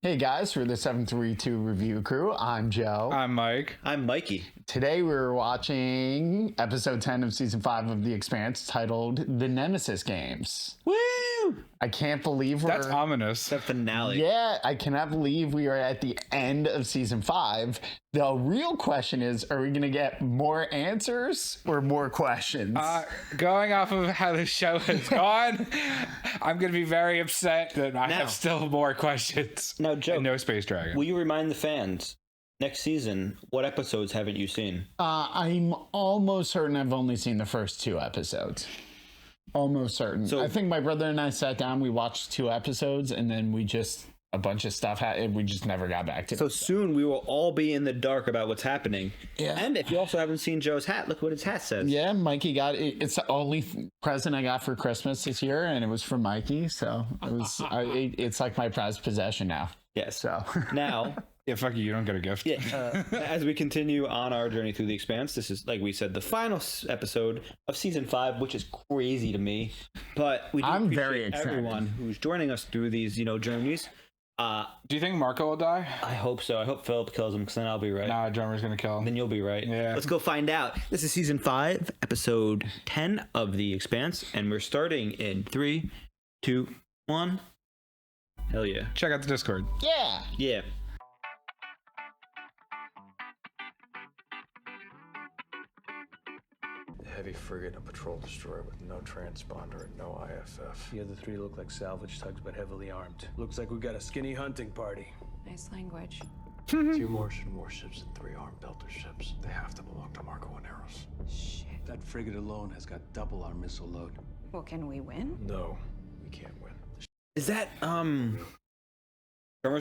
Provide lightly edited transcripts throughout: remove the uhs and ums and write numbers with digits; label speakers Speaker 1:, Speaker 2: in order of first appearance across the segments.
Speaker 1: Hey guys, we're the 732 review crew. I'm Joe.
Speaker 2: I'm Mike.
Speaker 3: I'm Mikey.
Speaker 1: Today we're watching episode 10 of season 5 of The Expanse titled The Nemesis Games.
Speaker 3: Woo!
Speaker 1: I can't believe we're...
Speaker 2: That's ominous.
Speaker 3: The finale.
Speaker 1: Yeah, I cannot believe we are at the end of season 5. The real question is, are we going to get more answers or more questions?
Speaker 2: Going off of how the show has gone, I'm going to be very upset that I have still more questions.
Speaker 3: Now, Joe,
Speaker 2: and no space dragon.
Speaker 3: will you remind the fans, next season, what episodes haven't you seen?
Speaker 1: I'm almost certain I've only seen the first 2 episodes. Almost certain.
Speaker 3: So,
Speaker 1: I think my brother and I sat down, we watched 2 episodes, and then we just... a bunch of stuff happened. We just never got back to it.
Speaker 3: So soon we will all be in the dark about what's happening.
Speaker 1: Yeah.
Speaker 3: And if you also haven't seen Joe's hat, look what his hat says.
Speaker 1: Yeah, Mikey got it. It's the only present I got for Christmas this year, and it was from Mikey. So it was. It's like my prized possession now.
Speaker 3: Yes.
Speaker 1: So
Speaker 3: now,
Speaker 2: Yeah, fuck you don't get a gift.
Speaker 3: yeah. As we continue on our journey through the Expanse, this is, like we said, the final episode of season 5, which is crazy to me. But we do
Speaker 1: I'm
Speaker 3: appreciate
Speaker 1: very excited.
Speaker 3: everyone who's joining us through these, journeys.
Speaker 2: Do you think Marco will die?
Speaker 3: I hope so. I hope Philip kills him, because then I'll be right.
Speaker 2: Nah, drummer's gonna kill him.
Speaker 3: Then you'll be right.
Speaker 2: Yeah.
Speaker 3: Let's go find out. This is season 5, episode 10 of The Expanse, and we're starting in 3, 2, 1. Hell yeah.
Speaker 2: Check out the Discord.
Speaker 1: yeah.
Speaker 3: Yeah.
Speaker 4: Heavy frigate and a patrol destroyer with no transponder and no IFF.
Speaker 5: The other 3 look like salvage tugs, but heavily armed. Looks like we got a skinny hunting party.
Speaker 6: Nice language.
Speaker 4: 2 Martian warships and 3 armed belter ships. They have to belong to Marco and Eros.
Speaker 6: Shit.
Speaker 5: That frigate alone has got double our missile load.
Speaker 6: Well, can we win?
Speaker 4: No, we can't win.
Speaker 3: Is that, Drummer's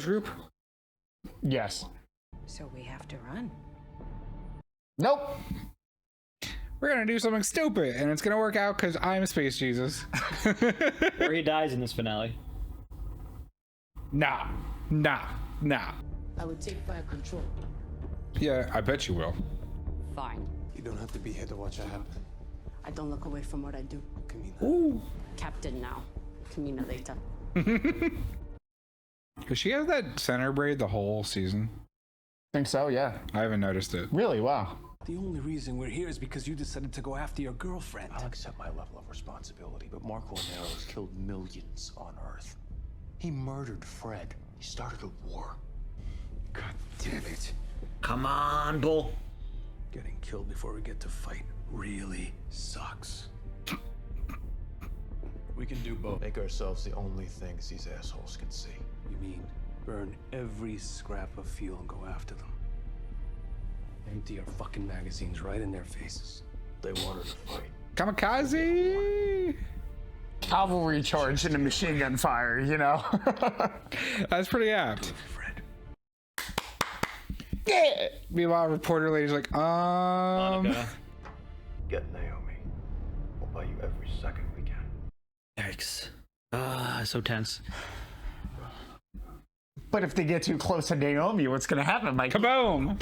Speaker 3: group?
Speaker 1: Yes.
Speaker 6: So we have to run.
Speaker 1: Nope.
Speaker 2: We're gonna do something stupid, and it's gonna work out because I'm Space Jesus.
Speaker 3: Or he dies in this finale.
Speaker 2: Nah.
Speaker 7: I would take fire control.
Speaker 2: Yeah, I bet you will.
Speaker 7: Fine.
Speaker 5: You don't have to be here to watch it happen.
Speaker 7: I don't look away from what I do.
Speaker 5: Kamina.
Speaker 3: Ooh.
Speaker 7: Captain now. Kamina later.
Speaker 2: Does she have that center braid the whole season?
Speaker 1: Think so. Yeah.
Speaker 2: I haven't noticed it.
Speaker 1: Really? Wow.
Speaker 5: The only reason we're here is because you decided to go after your girlfriend.
Speaker 4: I'll accept my level of responsibility, but Marco and Eros killed millions on Earth. He murdered Fred. He started a war. God damn it.
Speaker 3: Come on, Bull.
Speaker 5: Getting killed before we get to fight really sucks. We can do both.
Speaker 4: Make ourselves the only things these assholes can see.
Speaker 5: You mean burn every scrap of fuel and go after them? Empty our fucking magazines right in their faces.
Speaker 4: They wanted to fight.
Speaker 2: Kamikaze!
Speaker 1: Cavalry charge into machine gun fire, you know?
Speaker 2: That's pretty apt.
Speaker 5: Fred.
Speaker 1: Yeah.
Speaker 2: Meanwhile, reporter lady's like,
Speaker 3: Monica.
Speaker 4: Get Naomi. We'll buy you every second we can.
Speaker 3: Yikes. So tense.
Speaker 1: But if they get too close to Naomi, what's going to happen, Mike?
Speaker 2: kaboom!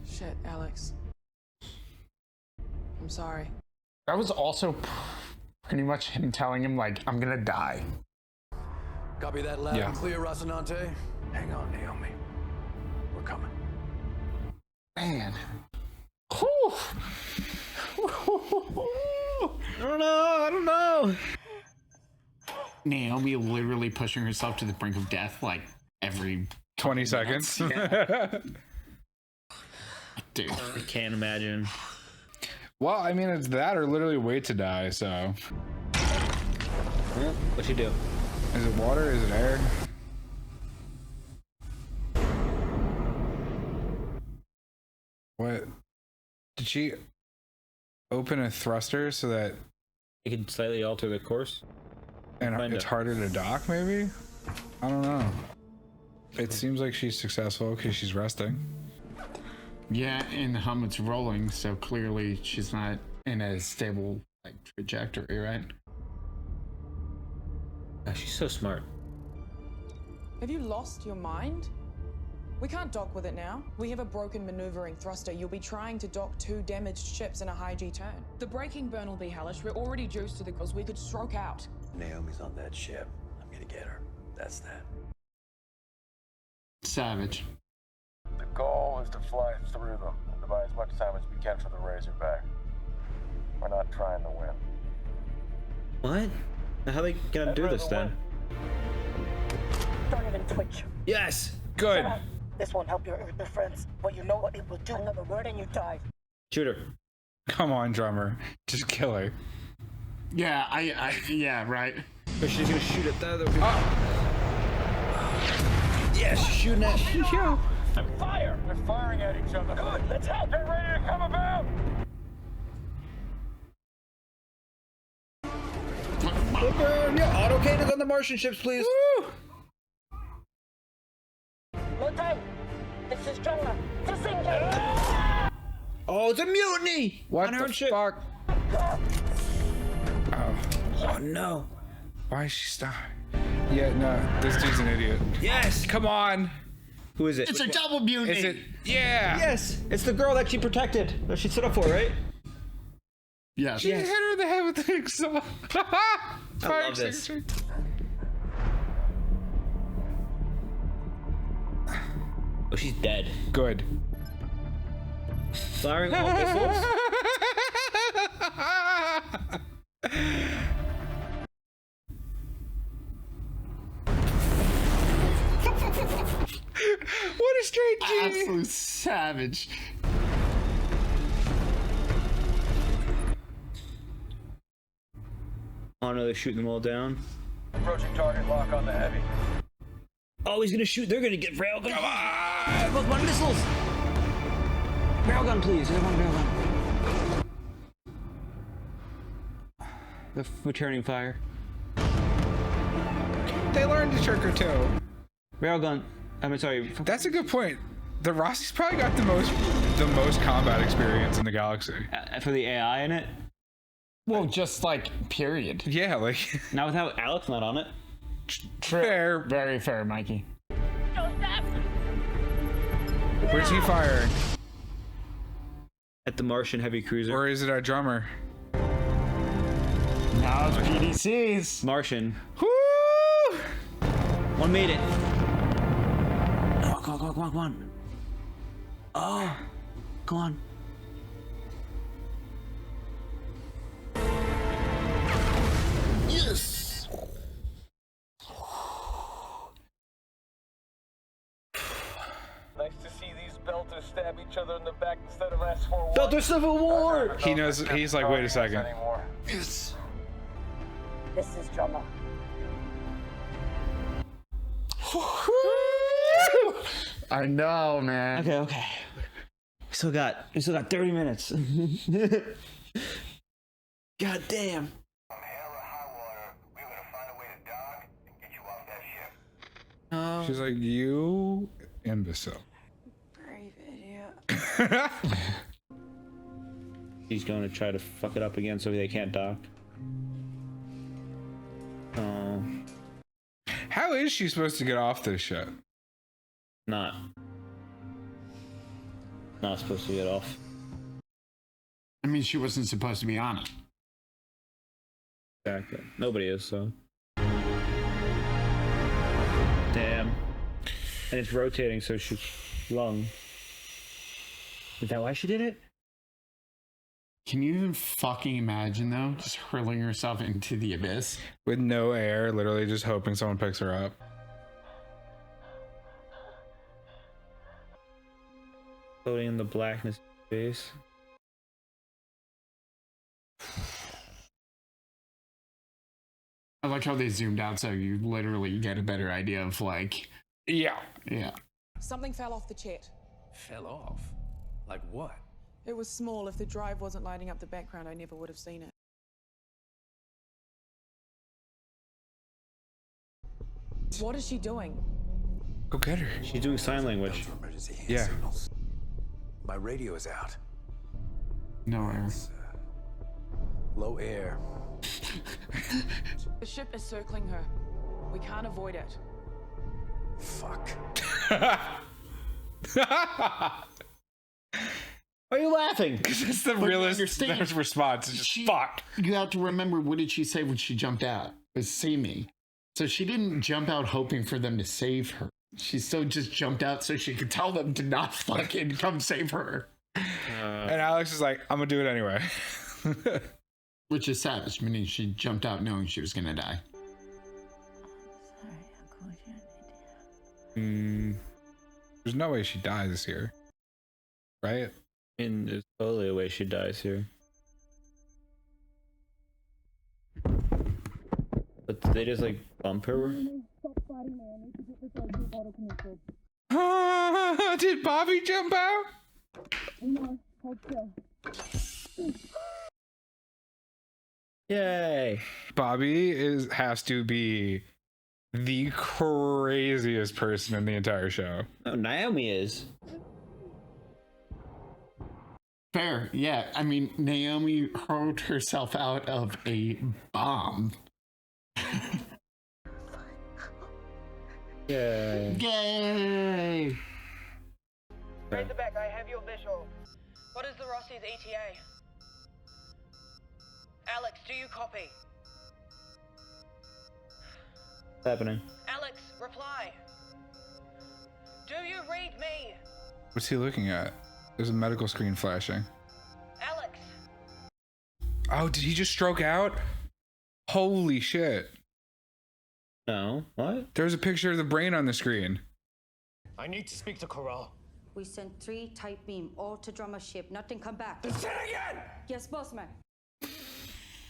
Speaker 8: Shit, Alex. I'm sorry.
Speaker 1: That was also pretty much him telling him, like, I'm going to die.
Speaker 5: Copy that loud
Speaker 2: Yeah.
Speaker 5: and clear, Rocinante.
Speaker 4: Hang on, Naomi. We're coming.
Speaker 1: Man. Whew.
Speaker 3: I don't know.
Speaker 1: Naomi literally pushing herself to the brink of death, like, every
Speaker 2: 20 seconds.
Speaker 1: dude.
Speaker 3: I can't imagine.
Speaker 2: Well, I mean, it's that or literally wait to die, so.
Speaker 3: What'd you do?
Speaker 2: Is it water? Is it air? What? Did she open a thruster so that
Speaker 3: You could slightly alter the course.
Speaker 2: and
Speaker 3: Find
Speaker 2: it's
Speaker 3: out.
Speaker 2: harder to dock, maybe? I don't know. It seems like she's successful because she's resting.
Speaker 1: Yeah, and the helmet's rolling, so clearly she's not in a stable like trajectory, right?
Speaker 3: Oh, she's so smart.
Speaker 8: Have you lost your mind? We can't dock with it now. We have a broken maneuvering thruster. You'll be trying to dock 2 damaged ships in a high G turn. The braking burn will be hellish. We're already juiced to the gills. We could stroke out.
Speaker 5: Naomi's on that ship. I'm gonna get her. That's that.
Speaker 1: Savage.
Speaker 9: The goal is to fly through them and to buy as much time as we can for the Razorback. We're not trying to win.
Speaker 3: What? How are they gonna do this then?
Speaker 7: Don't even twitch.
Speaker 3: Yes.
Speaker 2: Good.
Speaker 7: This won't help your friends, but you know what it will do. Another word and you die.
Speaker 3: Shoot her.
Speaker 2: Come on, drummer. Just kill her.
Speaker 1: Yeah, yeah, right.
Speaker 3: But she's gonna shoot at the other. Yes, she's shooting at you.
Speaker 9: Fire! They're firing at each other. Good, let's help. Get ready to come about.
Speaker 3: Yeah, auto cannons on the Martian ships, please.
Speaker 2: Woo!
Speaker 7: No time. This is drama. Disengage.
Speaker 3: Oh, it's a mutiny!
Speaker 2: What
Speaker 3: on her
Speaker 2: the
Speaker 3: ship.
Speaker 2: fuck? Oh,
Speaker 3: Oh no.
Speaker 2: why is she stuck? Yeah, no, this dude's an idiot.
Speaker 3: Yes!
Speaker 2: Come on.
Speaker 3: Who is it?
Speaker 1: It's a double mutiny.
Speaker 2: Is it? Yeah.
Speaker 3: Yes! It's the girl that she protected. That she stood up for, right?
Speaker 1: Yes.
Speaker 2: She hit her in the head with the exhaust.
Speaker 3: I love this. Oh, she's dead.
Speaker 2: Good.
Speaker 3: Firing all missiles.
Speaker 2: What a straight G.
Speaker 1: Absolute savage.
Speaker 3: Oh no, they're shooting them all down.
Speaker 9: Approaching target lock on the heavy.
Speaker 3: Oh, he's gonna shoot. They're gonna get railgun. Come on! Both one missiles. Railgun, please. I want a railgun. The returning fire.
Speaker 2: They learned to trick her too.
Speaker 3: Railgun. I'm sorry.
Speaker 2: That's a good point. The Rossi's probably got the most combat experience in the galaxy.
Speaker 3: For the AI in it.
Speaker 1: Well, just like, period.
Speaker 2: Yeah, like
Speaker 3: Not without Alex not on it.
Speaker 2: fair.
Speaker 1: Very fair, Mikey.
Speaker 2: Where's he firing?
Speaker 3: At the Martian heavy cruiser.
Speaker 2: Or is it our drummer?
Speaker 1: Now it's PDCs.
Speaker 3: Martian.
Speaker 2: Woo!
Speaker 3: One made it. Oh, come on, come on, come on. Oh, come on.
Speaker 1: Yes.
Speaker 9: Nice to see these belters stab each other in the back instead of S4.
Speaker 3: Delta Civil War!
Speaker 2: He knows. He's like, wait a second.
Speaker 1: Yes.
Speaker 7: This is drama.
Speaker 1: I know, man.
Speaker 3: Okay, okay. We still got 30 minutes. God damn.
Speaker 2: She's like, you imbecile.
Speaker 6: Brave idiot.
Speaker 3: He's going to try to fuck it up again so they can't dock. Oh,
Speaker 2: How is she supposed to get off this shit?
Speaker 3: not supposed to get off.
Speaker 1: I mean, she wasn't supposed to be on it.
Speaker 3: Exactly. Nobody is, so. Damn. And it's rotating, so she's lung. Is that why she did it?
Speaker 1: Can you even fucking imagine, though? Just hurling herself into the abyss?
Speaker 2: With no air, literally just hoping someone picks her up.
Speaker 3: Floating in the blackness of space.
Speaker 1: I like how they zoomed out so you literally get a better idea of, like...
Speaker 2: Yeah.
Speaker 1: Yeah.
Speaker 8: Something fell off the chat.
Speaker 5: Fell off? Like what?
Speaker 8: It was small. If the drive wasn't lighting up the background, I never would have seen it. What is she doing?
Speaker 2: Go get her.
Speaker 3: She's doing sign language.
Speaker 5: Emergency hand
Speaker 2: Yeah.
Speaker 5: signals. My radio is out.
Speaker 1: No air.
Speaker 5: Low air.
Speaker 8: The ship is circling her. We can't avoid it.
Speaker 5: Fuck.
Speaker 3: Why are you laughing?
Speaker 2: That's the
Speaker 1: But
Speaker 2: realest
Speaker 1: understand,
Speaker 2: response. It's just fuck.
Speaker 1: You have to remember, what did she say when she jumped out? It was see me. So she didn't jump out hoping for them to save her. She still just jumped out so she could tell them to not fucking come save her.
Speaker 2: And Alex is like, I'm gonna do it anyway.
Speaker 1: Which is savage, meaning she jumped out knowing she was gonna die.
Speaker 6: Sorry, I called you an idiot.
Speaker 2: There's no way she dies here. Right?
Speaker 3: I mean, there's totally a way she dies here. But did they just like bump her?
Speaker 2: Did Bobby jump out?
Speaker 3: Yay!
Speaker 2: Bobby has to be the craziest person in the entire show.
Speaker 3: Oh, Naomi is.
Speaker 1: Fair, yeah. I mean, Naomi hurled herself out of a bomb.
Speaker 3: Yay!
Speaker 1: Yay!
Speaker 7: Razorback, I have your visual.
Speaker 8: What is the Rossi's ETA?
Speaker 7: Alex, do you copy?
Speaker 3: What's happening?
Speaker 7: Alex, reply. Do you read me?
Speaker 2: What's he looking at? There's a medical screen flashing.
Speaker 7: Alex.
Speaker 2: Oh, did he just stroke out? Holy shit.
Speaker 3: No. What?
Speaker 2: There's a picture of the brain on the screen.
Speaker 4: I need to speak to Corral.
Speaker 10: We sent 3 tight beam, all to drummer ship. Nothing come back.
Speaker 4: Say it again!
Speaker 10: Yes, boss man.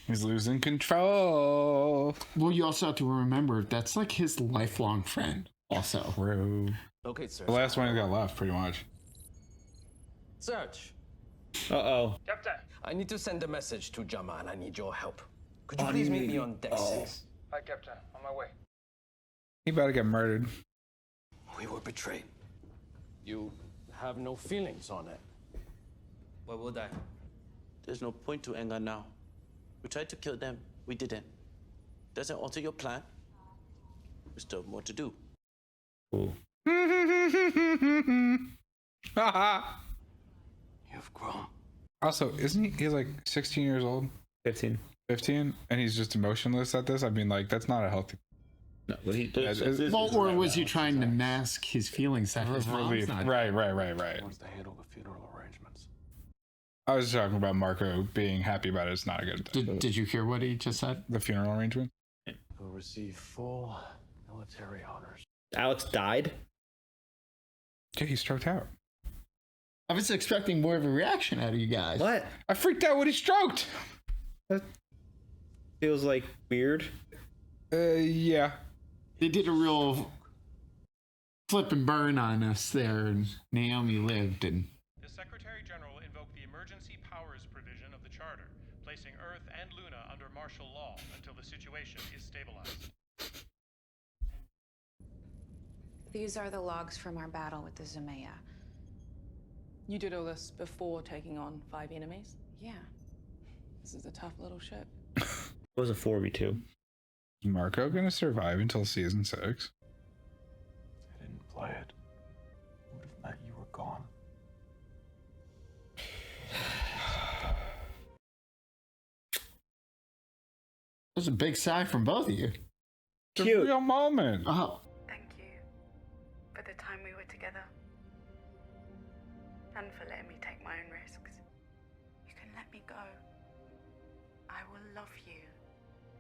Speaker 2: He's losing control.
Speaker 1: Well, you also have to remember that's like his lifelong friend. Also,
Speaker 2: True.
Speaker 4: Okay, sir.
Speaker 2: The last one he got left, pretty much.
Speaker 4: Search.
Speaker 3: Uh-oh.
Speaker 4: Captain. I need to send a message to Jama and I need your help. Could you please meet me on deck 6?
Speaker 9: Hi, Captain. On my way.
Speaker 2: He about to get murdered.
Speaker 4: We were betrayed. You have no feelings on it.
Speaker 11: Why would I? There's no point to anger now. We tried to kill them. We didn't. Doesn't alter your plan. We still have more to do.
Speaker 3: Cool.
Speaker 4: You've grown.
Speaker 2: Also, isn't he? He's like 16 years old,
Speaker 3: 15.
Speaker 2: 15, and he's just emotionless at this. I mean, like that's not a healthy.
Speaker 3: No, but he.
Speaker 1: well, or was he trying to mask his feelings that his mom's not?
Speaker 2: Right.
Speaker 5: Wants to handle the funeral arrangements.
Speaker 2: I was talking about Marco being happy about it. It's not a good thing.
Speaker 1: Did you hear what he just said?
Speaker 2: The funeral arrangement.
Speaker 5: He'll receive full military honors.
Speaker 3: Alex died.
Speaker 2: Yeah, he stroked out.
Speaker 1: I was expecting more of a reaction out of you guys.
Speaker 3: What?
Speaker 2: I freaked out when he stroked.
Speaker 3: That feels like weird.
Speaker 2: Yeah.
Speaker 1: They did a real flip and burn on us there, and Naomi lived, and
Speaker 9: The Secretary General invoked the emergency powers provision of the Charter, placing Earth and Luna under martial law until the situation is stabilized.
Speaker 6: These are the logs from our battle with the Zemaya.
Speaker 8: You did all this before taking on 5 enemies?
Speaker 6: Yeah.
Speaker 8: This is a tough little ship.
Speaker 3: It was a 4v2.
Speaker 2: Is Marco gonna survive until season 6?
Speaker 5: I didn't play it. Would have meant you were gone.
Speaker 1: it was a big sigh from both of you.
Speaker 2: It's a real moment.
Speaker 1: Oh,
Speaker 6: Thank you for the time we were together. And for letting me take my own risks. You can let me go. I will love you.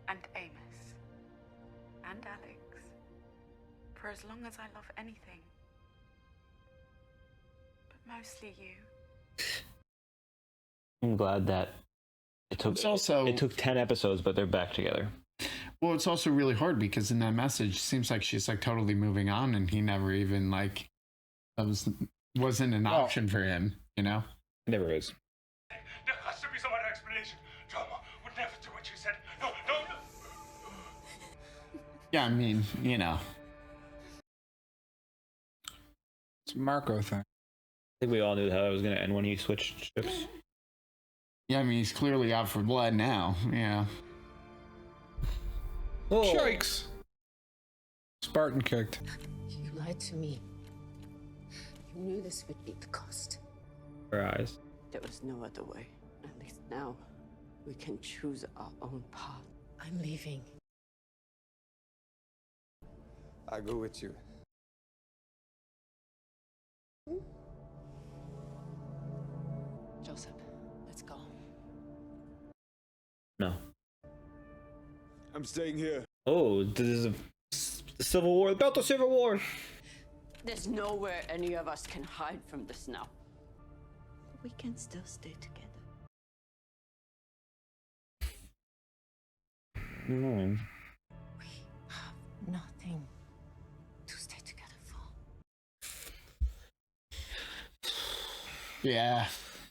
Speaker 6: And Amos. And Alex. For as long as I love anything. But mostly you.
Speaker 3: I'm glad that it took.
Speaker 1: It's also-
Speaker 3: it took 10 episodes, but they're back together.
Speaker 1: well, it's also really hard because in that message, it seems like she's like totally moving on, and he never even like wasn't an option for him, you know?
Speaker 3: It never is.
Speaker 9: There has to be some other explanation. Drama would never do what you said. No, no, no.
Speaker 1: Yeah, I mean, you know.
Speaker 2: It's a Marco thing.
Speaker 3: I think we all knew how it was going to end when he switched ships.
Speaker 1: Yeah, I mean, he's clearly out for blood now. Yeah.
Speaker 2: Yikes! Spartan kicked.
Speaker 12: You lied to me. You knew this would be the cost.
Speaker 3: Her eyes.
Speaker 12: There was no other way. At least now, we can choose our own path. I'm leaving.
Speaker 13: I go with you.
Speaker 12: Joseph, let's go.
Speaker 3: No.
Speaker 13: I'm staying here.
Speaker 3: Oh, this is the Civil War. About the Civil War.
Speaker 12: There's nowhere any of us can hide from this now. We can still stay together.
Speaker 3: No.
Speaker 12: Nothing to stay together for.
Speaker 1: Yeah.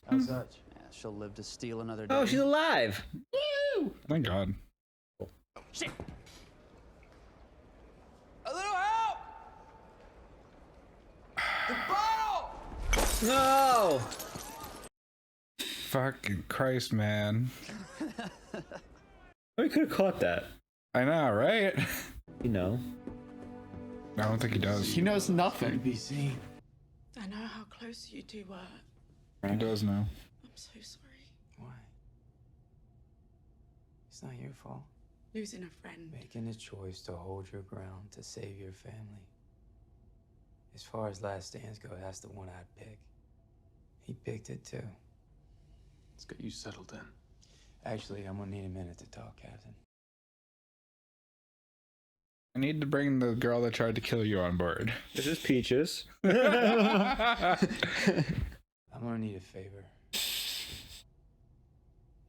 Speaker 14: How's that? Yeah, she'll live to steal another day.
Speaker 3: Oh, she's alive.
Speaker 2: Woo! Thank God.
Speaker 12: Shit!
Speaker 14: A little help! The bottle!
Speaker 3: No.
Speaker 2: Fucking Christ, man.
Speaker 3: We could have caught that.
Speaker 2: I know, right?
Speaker 3: You know.
Speaker 2: I don't think he does.
Speaker 1: He knows nothing.
Speaker 4: Be seen.
Speaker 6: I know how close you two were.
Speaker 2: He does know.
Speaker 6: I'm so sorry.
Speaker 14: Why? It's not your fault.
Speaker 6: Losing a friend.
Speaker 14: Making a choice to hold your ground to save your family. As far as last stands go, that's the one I'd pick. He picked it too.
Speaker 4: Let's get you settled in.
Speaker 14: Actually, I'm gonna need a minute to talk, Captain.
Speaker 2: I need to bring the girl that tried to kill you on board.
Speaker 3: This is Peaches.
Speaker 14: I'm gonna need a favor.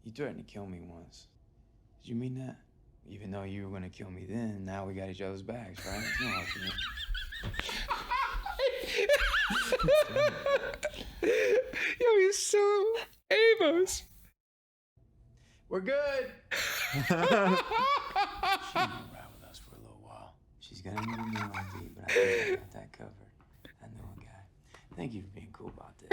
Speaker 14: You threatened to kill me once. Did you mean that? Even though you were gonna kill me then, now we got each other's backs, right? You know what you mean.
Speaker 2: Yo, he's so Amos.
Speaker 14: We're good. She's gonna ride with us for a little while. She's gonna need a new ID, but I think I got that covered. I know a guy. Thank you for being cool about this.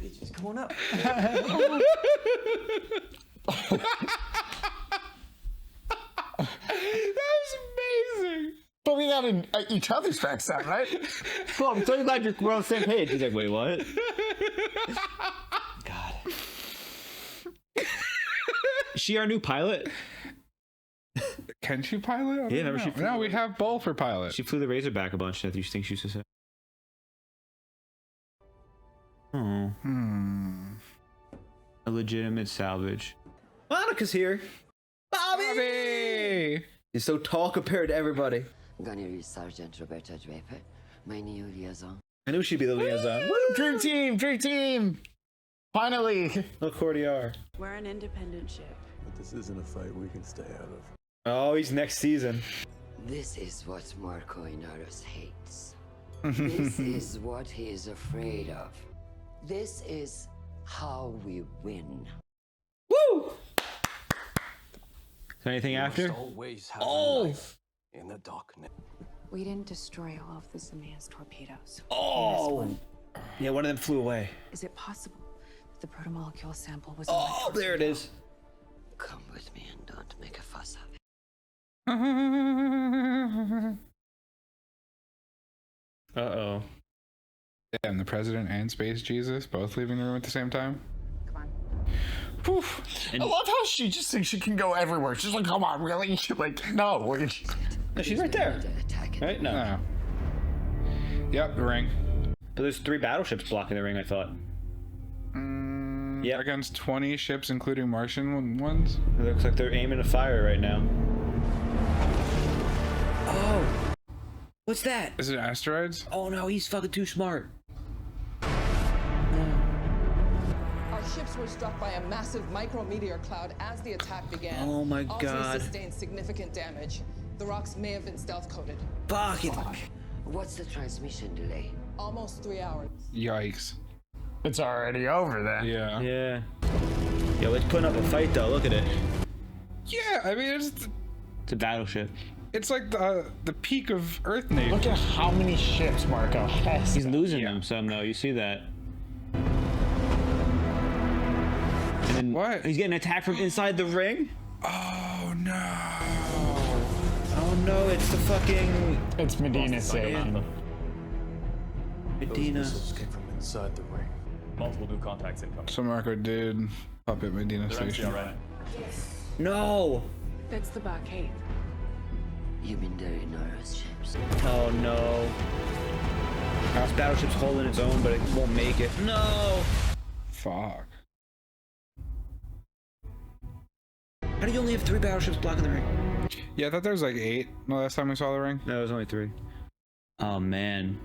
Speaker 14: Hey, just come on up.
Speaker 2: That was amazing.
Speaker 1: But we got each other's backs out, right?
Speaker 3: Well, I'm so glad we're on the same page. He's like, wait, what? God. Is she our new pilot?
Speaker 2: Can she pilot?
Speaker 3: Yeah, never she flew.
Speaker 2: No, we have Bull for pilot.
Speaker 3: She flew the Razorback a bunch. I think she used to say. Oh. A legitimate salvage. Monica's here. Bobby! He's so tall compared to everybody.
Speaker 12: Gunnery Sergeant Roberta Draper, my new liaison.
Speaker 3: I knew she'd be the liaison.
Speaker 1: Woo! Dream team! Dream team! Finally!
Speaker 3: Look, Cordiar.
Speaker 6: We're an independent ship.
Speaker 5: But this isn't a fight we can stay out of.
Speaker 3: Oh, he's next season.
Speaker 12: This is what Marco Inaros hates. This is what he is afraid of. This is how we win.
Speaker 3: Woo! Is there anything after?
Speaker 5: Always have a knife in the darkness.
Speaker 6: We didn't destroy all of the Zamia's torpedoes.
Speaker 3: Oh! Yeah, one of them flew away.
Speaker 6: Is it possible that the protomolecule sample was?
Speaker 3: Oh, there it is.
Speaker 12: Come with me and don't make a fuss of it.
Speaker 3: Uh-oh.
Speaker 2: Damn, the president and Space Jesus both leaving the room at the same time?
Speaker 6: Come on.
Speaker 1: Whew. I love how she just thinks she can go everywhere. She's like, come on, really? Like, no.
Speaker 3: No, she's right there. Right? No.
Speaker 2: Yep, the ring.
Speaker 3: But there's 3 battleships blocking the ring, I thought.
Speaker 2: Yeah. Against 20 ships, including Martian ones?
Speaker 3: It looks like they're aiming to fire right now. Oh! What's that?
Speaker 2: Is it asteroids?
Speaker 3: Oh no, he's fucking too smart.
Speaker 8: Our ships were struck by a massive micrometeor cloud as the attack began.
Speaker 3: Oh my
Speaker 8: All
Speaker 3: God.
Speaker 8: three sustained significant damage. The rocks may have been stealth-coded.
Speaker 3: Fuck it.
Speaker 12: What's the transmission delay?
Speaker 8: Almost 3 hours.
Speaker 2: Yikes.
Speaker 1: It's already over then.
Speaker 2: Yeah.
Speaker 3: Yeah. Yo, it's putting up a fight though, look at it.
Speaker 2: Yeah, I mean, it's
Speaker 3: a battleship.
Speaker 2: It's like the peak of Earth Navy.
Speaker 1: Look at how many ships Marco has.
Speaker 3: He's losing them some though, you see that. And then
Speaker 2: what?
Speaker 3: He's getting attacked from inside the ring?
Speaker 2: Oh no.
Speaker 3: Oh no, it's the fucking...
Speaker 1: It's Medina saying.
Speaker 3: Medina.
Speaker 5: Those missiles came from inside the ring.
Speaker 13: Multiple new contacts incoming.
Speaker 2: So Marco did pop at Medina
Speaker 13: They're
Speaker 2: Station.
Speaker 13: MCR right.
Speaker 3: No!
Speaker 8: That's the Barkeith.
Speaker 12: You mean they're in Nora's ships?
Speaker 3: Oh no. This battleship's holding its own, but it won't make it. No!
Speaker 2: Fuck.
Speaker 3: How do you only have 3 battleships blocking the ring?
Speaker 2: Yeah, I thought there was like 8 the last time we saw the ring.
Speaker 3: No, it was only 3. Oh man.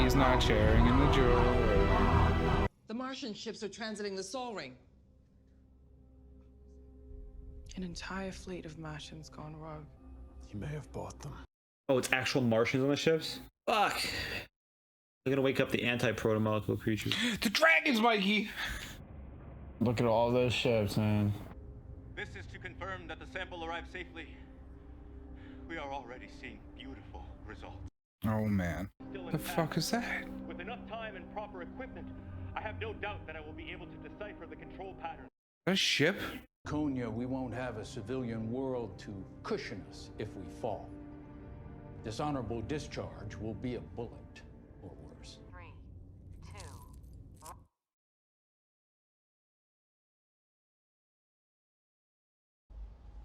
Speaker 2: He's not sharing in the joy.
Speaker 15: The Martian ships are transiting the Sol Ring.
Speaker 8: An entire fleet of Martians gone rogue.
Speaker 5: You may have bought them.
Speaker 3: Oh, it's actual Martians on the ships? Fuck. They're gonna wake up the anti-protomolecule creatures.
Speaker 2: The dragons, Mikey!
Speaker 1: Look at all those ships, man.
Speaker 16: This is to confirm that the sample arrived safely. We are already seeing beautiful results.
Speaker 2: Oh man. The fuck is that?
Speaker 9: With enough time and proper equipment, I have no doubt that I will be able to decipher the control pattern.
Speaker 2: A ship?
Speaker 5: Konya, we won't have a civilian world to cushion us if we fall. Dishonorable discharge will be a bullet or worse.
Speaker 6: 3, 2, 1.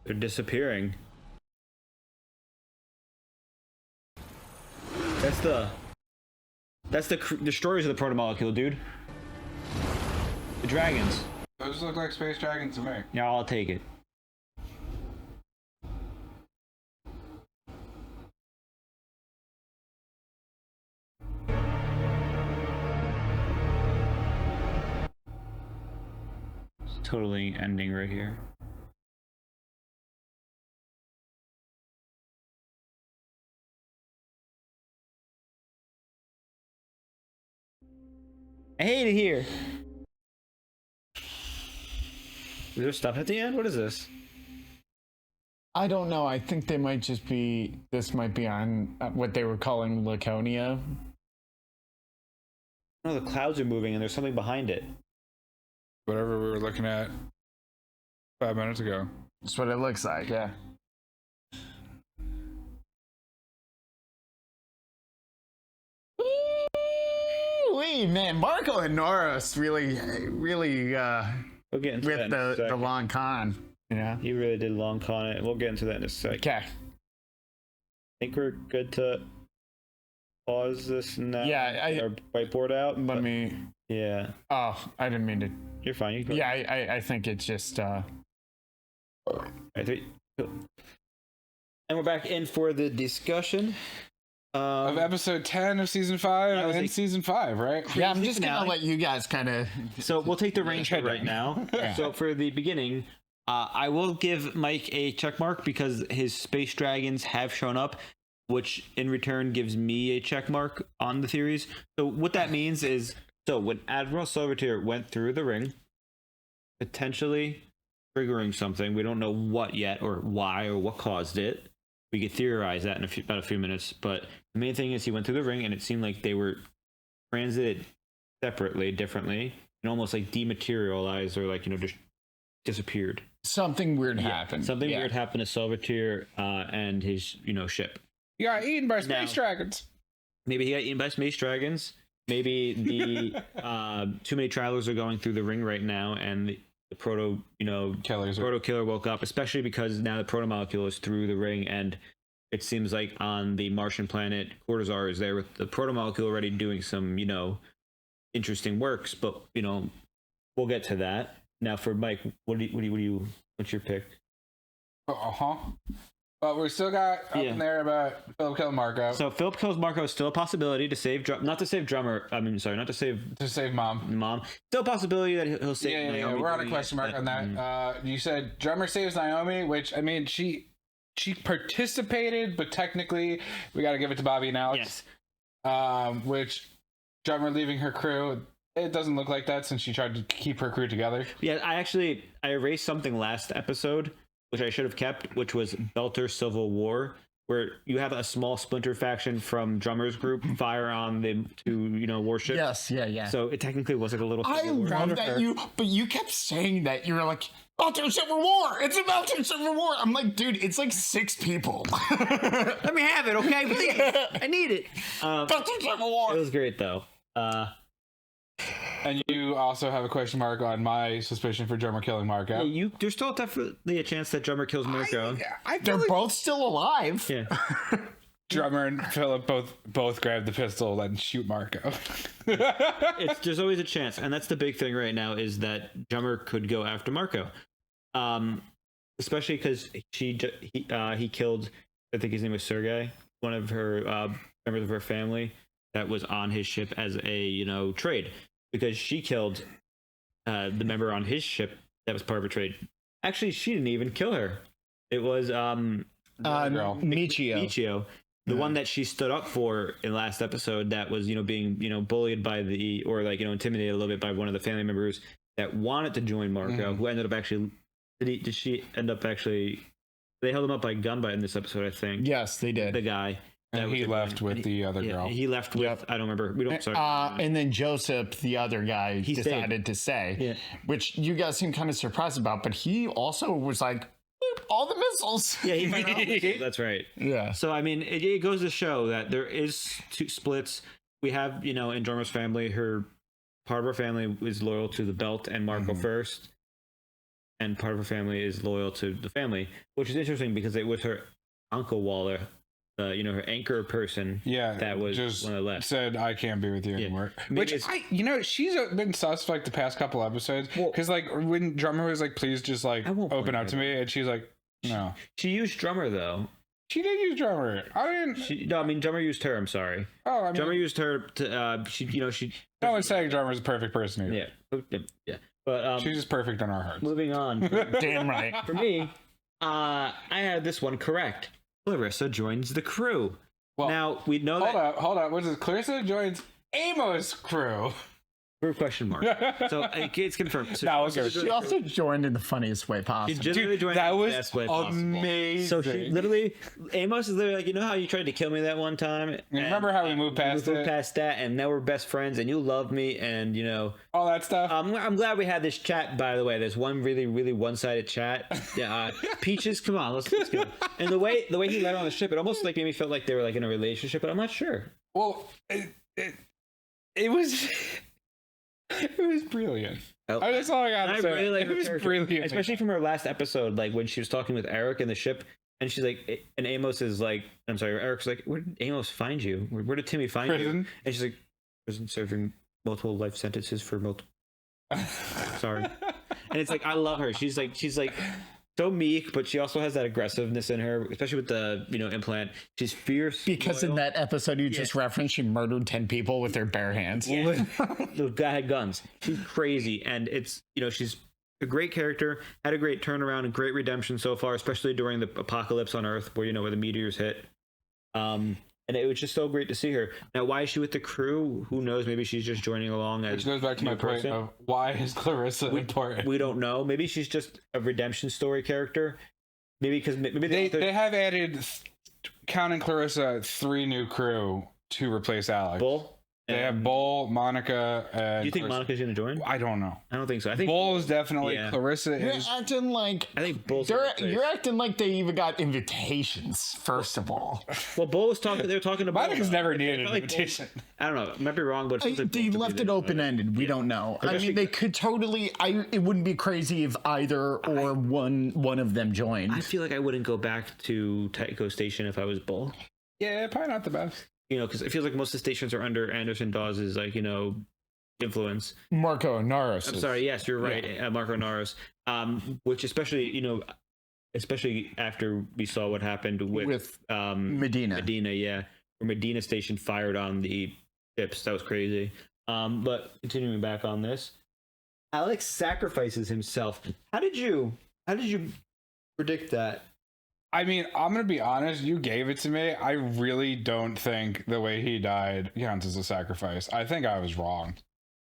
Speaker 3: They're disappearing. That's the destroyers of the protomolecule, dude. The dragons.
Speaker 2: Those look like space dragons to me.
Speaker 3: Yeah, I'll take it. It's totally ending right here. I hate it here. Is there stuff at the end? What is this?
Speaker 1: I don't know. I think they might just be. This might be on what they were calling Laconia.
Speaker 3: No, the clouds are moving and there's something behind it.
Speaker 2: Whatever we were looking at 5 minutes ago.
Speaker 1: That's what it looks like, yeah. Wee, man, Marco and Norris really
Speaker 3: we'll get into
Speaker 1: with the long con. Yeah,
Speaker 3: he really did long con it. We'll get into that in a sec.
Speaker 1: Okay.
Speaker 3: I think we're good to pause this now.
Speaker 1: Yeah,
Speaker 3: our whiteboard out.
Speaker 1: Let me.
Speaker 3: Yeah.
Speaker 1: Oh, I didn't mean to.
Speaker 3: You're fine. You can
Speaker 1: yeah, I think it's just.
Speaker 3: Right, 3, 2. And we're back in for the discussion.
Speaker 2: Of episode 10 of season 5 and
Speaker 3: like,
Speaker 2: season 5, right?
Speaker 1: Yeah, I'm just gonna let you guys kind of.
Speaker 3: So we'll take the range right now.
Speaker 1: Yeah.
Speaker 3: So for the beginning, I will give Mike a check mark because his space dragons have shown up, which in return gives me a check mark on the theories. So what that means is, so when Admiral Silvertear went through the ring, potentially triggering something, we don't know what yet or why or what caused it. We could theorize that in about a few minutes, but the main thing is he went through the ring and it seemed like they were transited separately, differently, and almost like dematerialized or like, just disappeared.
Speaker 1: Something weird happened.
Speaker 3: Something weird happened to Silvertear and his, ship.
Speaker 2: He got eaten by space dragons.
Speaker 3: Maybe he got eaten by space dragons. Maybe the too many travelers are going through the ring right now, and the proto killer woke up, especially because now the protomolecule is through the ring, and it seems like on the Martian planet, Cortazar is there with the protomolecule already doing some, interesting works. But we'll get to that. Now for Mike, what's your pick?
Speaker 2: But we still got up in there about Philip kills Marco.
Speaker 3: So Philip kills Marco is still a possibility to save, not to save Mom. Mom. Still a possibility that he'll save Naomi.
Speaker 2: Yeah, we're on a question mark on that. You said Drummer saves Naomi, which, I mean, she participated, but technically we got to give it to Bobby and Alex. Yes. Which Drummer leaving her crew, it doesn't look like that since she tried to keep her crew together.
Speaker 3: Yeah, I erased something last episode, which I should have kept, which was Belter Civil War, where you have a small splinter faction from Drummer's group fire on the two, warships.
Speaker 1: Yes, yeah.
Speaker 3: So it technically was like a little.
Speaker 1: I love that you kept saying that. You were like, Belter Civil War. It's a Belter Civil War. I'm like, dude, it's like 6 people.
Speaker 3: Let me have it, okay? Please, I need it.
Speaker 1: Belter Civil War.
Speaker 3: It was great though.
Speaker 2: And you also have a question mark on my suspicion for Drummer killing Marco.
Speaker 3: Yeah, there's still definitely a chance that Drummer kills Marco.
Speaker 1: They're both still alive.
Speaker 3: Yeah.
Speaker 2: Drummer and Philip both grab the pistol and shoot Marco.
Speaker 3: There's always a chance, and that's the big thing right now is that Drummer could go after Marco, especially because he killed, I think his name was Sergei, one of her members of her family that was on his ship as a trade, because she killed the member on his ship that was part of a trade. Actually, she didn't even kill her. It was Michio. The one that she stood up for in last episode that was, being, bullied by intimidated a little bit by one of the family members that wanted to join Marco, who ended up actually, they held him up by gunfight in this episode, I think.
Speaker 1: Yes, they did.
Speaker 3: The guy.
Speaker 2: And he left with the other girl.
Speaker 3: He left with, I don't remember.
Speaker 1: And then Joseph, the other guy, decided to stay, which you guys seem kind of surprised about, but he also was like, all the missiles.
Speaker 3: Yeah, he that's right.
Speaker 1: Yeah.
Speaker 3: So I mean, it goes to show that there is two splits. We have, in Drummer's family, part of her family is loyal to the belt and Marco first, and part of her family is loyal to the family, which is interesting because it was her uncle Waller, her anchor person.
Speaker 2: Yeah,
Speaker 3: that was
Speaker 2: just
Speaker 3: when I left.
Speaker 2: Said I can't be with you anymore. Which she's been suspect the past couple episodes because when Drummer was like, please just open up to me, and she's like, no.
Speaker 3: She used Drummer though.
Speaker 2: She did use Drummer.
Speaker 3: Drummer used her. I'm sorry. Drummer used her to.
Speaker 2: No one's saying Drummer's a perfect person
Speaker 3: either. Yeah. But
Speaker 2: she's just perfect in our hearts.
Speaker 3: Moving on.
Speaker 1: Damn right.
Speaker 3: For me, I had this one correct. Clarissa joins the crew. Well, now we know
Speaker 2: Hold up. What is it? Clarissa joins Amos' crew.
Speaker 3: Crew question mark. So it's confirmed. So
Speaker 1: she also joined in the funniest way possible.
Speaker 3: She generally joined
Speaker 2: that
Speaker 3: in the
Speaker 2: was
Speaker 3: best way
Speaker 2: amazing.
Speaker 3: Possible. So she literally, Amos is literally like, how you tried to kill me that one time?
Speaker 2: Remember how we moved past it?
Speaker 3: Past that, and now we're best friends, and you love me, and
Speaker 2: all that stuff.
Speaker 3: I'm glad we had this chat. By the way, there's one really, really one-sided chat. Yeah, Peaches, come on, let's go. And the way he led on the ship, it almost made me feel like they were in a relationship, but I'm not sure.
Speaker 2: Well, it was. It was brilliant. That's all I gotta say.
Speaker 3: Really
Speaker 2: it was brilliant,
Speaker 3: especially from her last episode, when she was talking with Eric in the ship, and she's like, and Amos is like, I'm sorry, Eric's like, where did Amos find you? Where did Timmy find you? And she's like, prison, serving multiple life sentences for multiple. Sorry, and it's like I love her. She's like so meek, but she also has that aggressive-ness in her, especially with the implant. She's fierce.
Speaker 1: Because in that episode you just referenced, she murdered 10 people with her bare hands.
Speaker 3: Yeah. The guy had guns. She's crazy, and it's she's a great character. Had a great turnaround and great redemption so far, especially during the apocalypse on Earth, where where the meteors hit. And it was just so great to see her. Now, why is she with the crew? Who knows? Maybe she's just joining along as.
Speaker 2: Which goes back to my point of why is Clarissa important?
Speaker 3: We don't know. Maybe she's just a redemption story character. Maybe because
Speaker 2: they have added, counting Clarissa, 3 new crew to replace Alex.
Speaker 3: Bull.
Speaker 2: They have Bull, Monica, and.
Speaker 3: Do you think Monica's going to join?
Speaker 2: I don't know.
Speaker 3: I don't think so. I think
Speaker 2: Bull is definitely. Yeah. Clarissa
Speaker 1: You're
Speaker 2: is.
Speaker 1: acting like.
Speaker 3: I think Bull's.
Speaker 1: You're acting like they even got invitations. First of all.
Speaker 3: Well, Bull was talking. They're talking about.
Speaker 2: Monica's never needed an invitation.
Speaker 3: I don't know. I might be wrong, but
Speaker 1: they left it open ended. We don't know. I mean, they could totally. It wouldn't be crazy if either or one of them joined.
Speaker 3: I feel like I wouldn't go back to Tycho Station if I was Bull.
Speaker 2: Yeah, probably not the best.
Speaker 3: Because it feels like most of the stations are under Anderson Dawes' influence.
Speaker 1: Marco Naros.
Speaker 3: I'm sorry. Yes, you're right. Yeah. Marco Naros. Which especially after we saw what happened with
Speaker 1: Medina.
Speaker 3: Medina, where Medina Station fired on the ships. That was crazy. But continuing back on this, Alex sacrifices himself. How did you predict that?
Speaker 2: I mean, I'm going to be honest. You gave it to me. I really don't think the way he died counts as a sacrifice. I think I was wrong.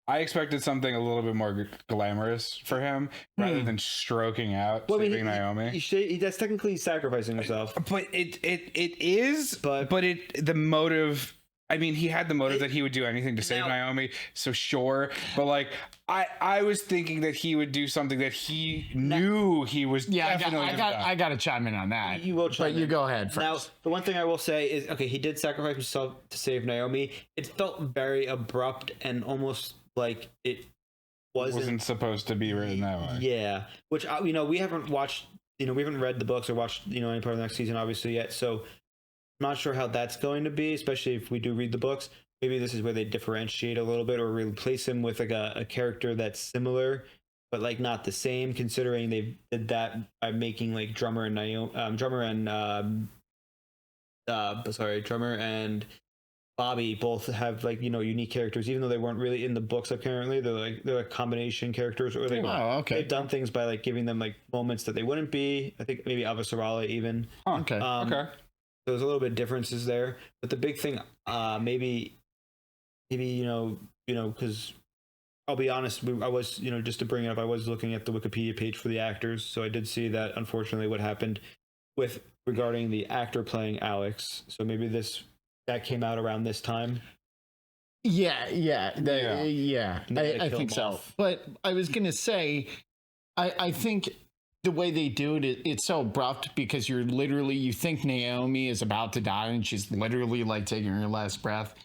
Speaker 2: I expected something a little bit more glamorous for him rather than stroking out, saving Naomi.
Speaker 3: That's technically sacrificing himself.
Speaker 2: But it is. But the motive. I mean, he had the motive that he would do anything to save Naomi, so sure. But I was thinking that he would do something that he knew he was definitely.
Speaker 1: I got to chime in on that.
Speaker 3: You will chime in.
Speaker 1: You go ahead first.
Speaker 3: Now, the one thing I will say is, okay, he did sacrifice himself to save Naomi. It felt very abrupt and almost like it wasn't
Speaker 2: supposed to be written that way.
Speaker 3: Yeah, which we haven't watched. We haven't read the books or watched any part of the next season, obviously yet. So I'm not sure how that's going to be, especially if we do read the books. Maybe this is where they differentiate a little bit or replace him with like a character that's similar, but like not the same. Considering they did that by making like Drummer and Bobby both have like unique characters, even though they weren't really in the books. Apparently, they're like combination characters, or they've done things by like giving them like moments that they wouldn't be. I think maybe Avasarala even.
Speaker 1: Okay.
Speaker 2: Okay.
Speaker 3: So there's a little bit of differences there, but the big thing, maybe because I'll be honest, I was just to bring it up, I was looking at the Wikipedia page for the actors, so I did see that unfortunately what happened regarding the actor playing Alex. So maybe that came out around this time.
Speaker 1: Yeah. I think so. But I was gonna say, I think the way they do it, it's so abrupt because you think Naomi is about to die and she's literally like taking her last breath.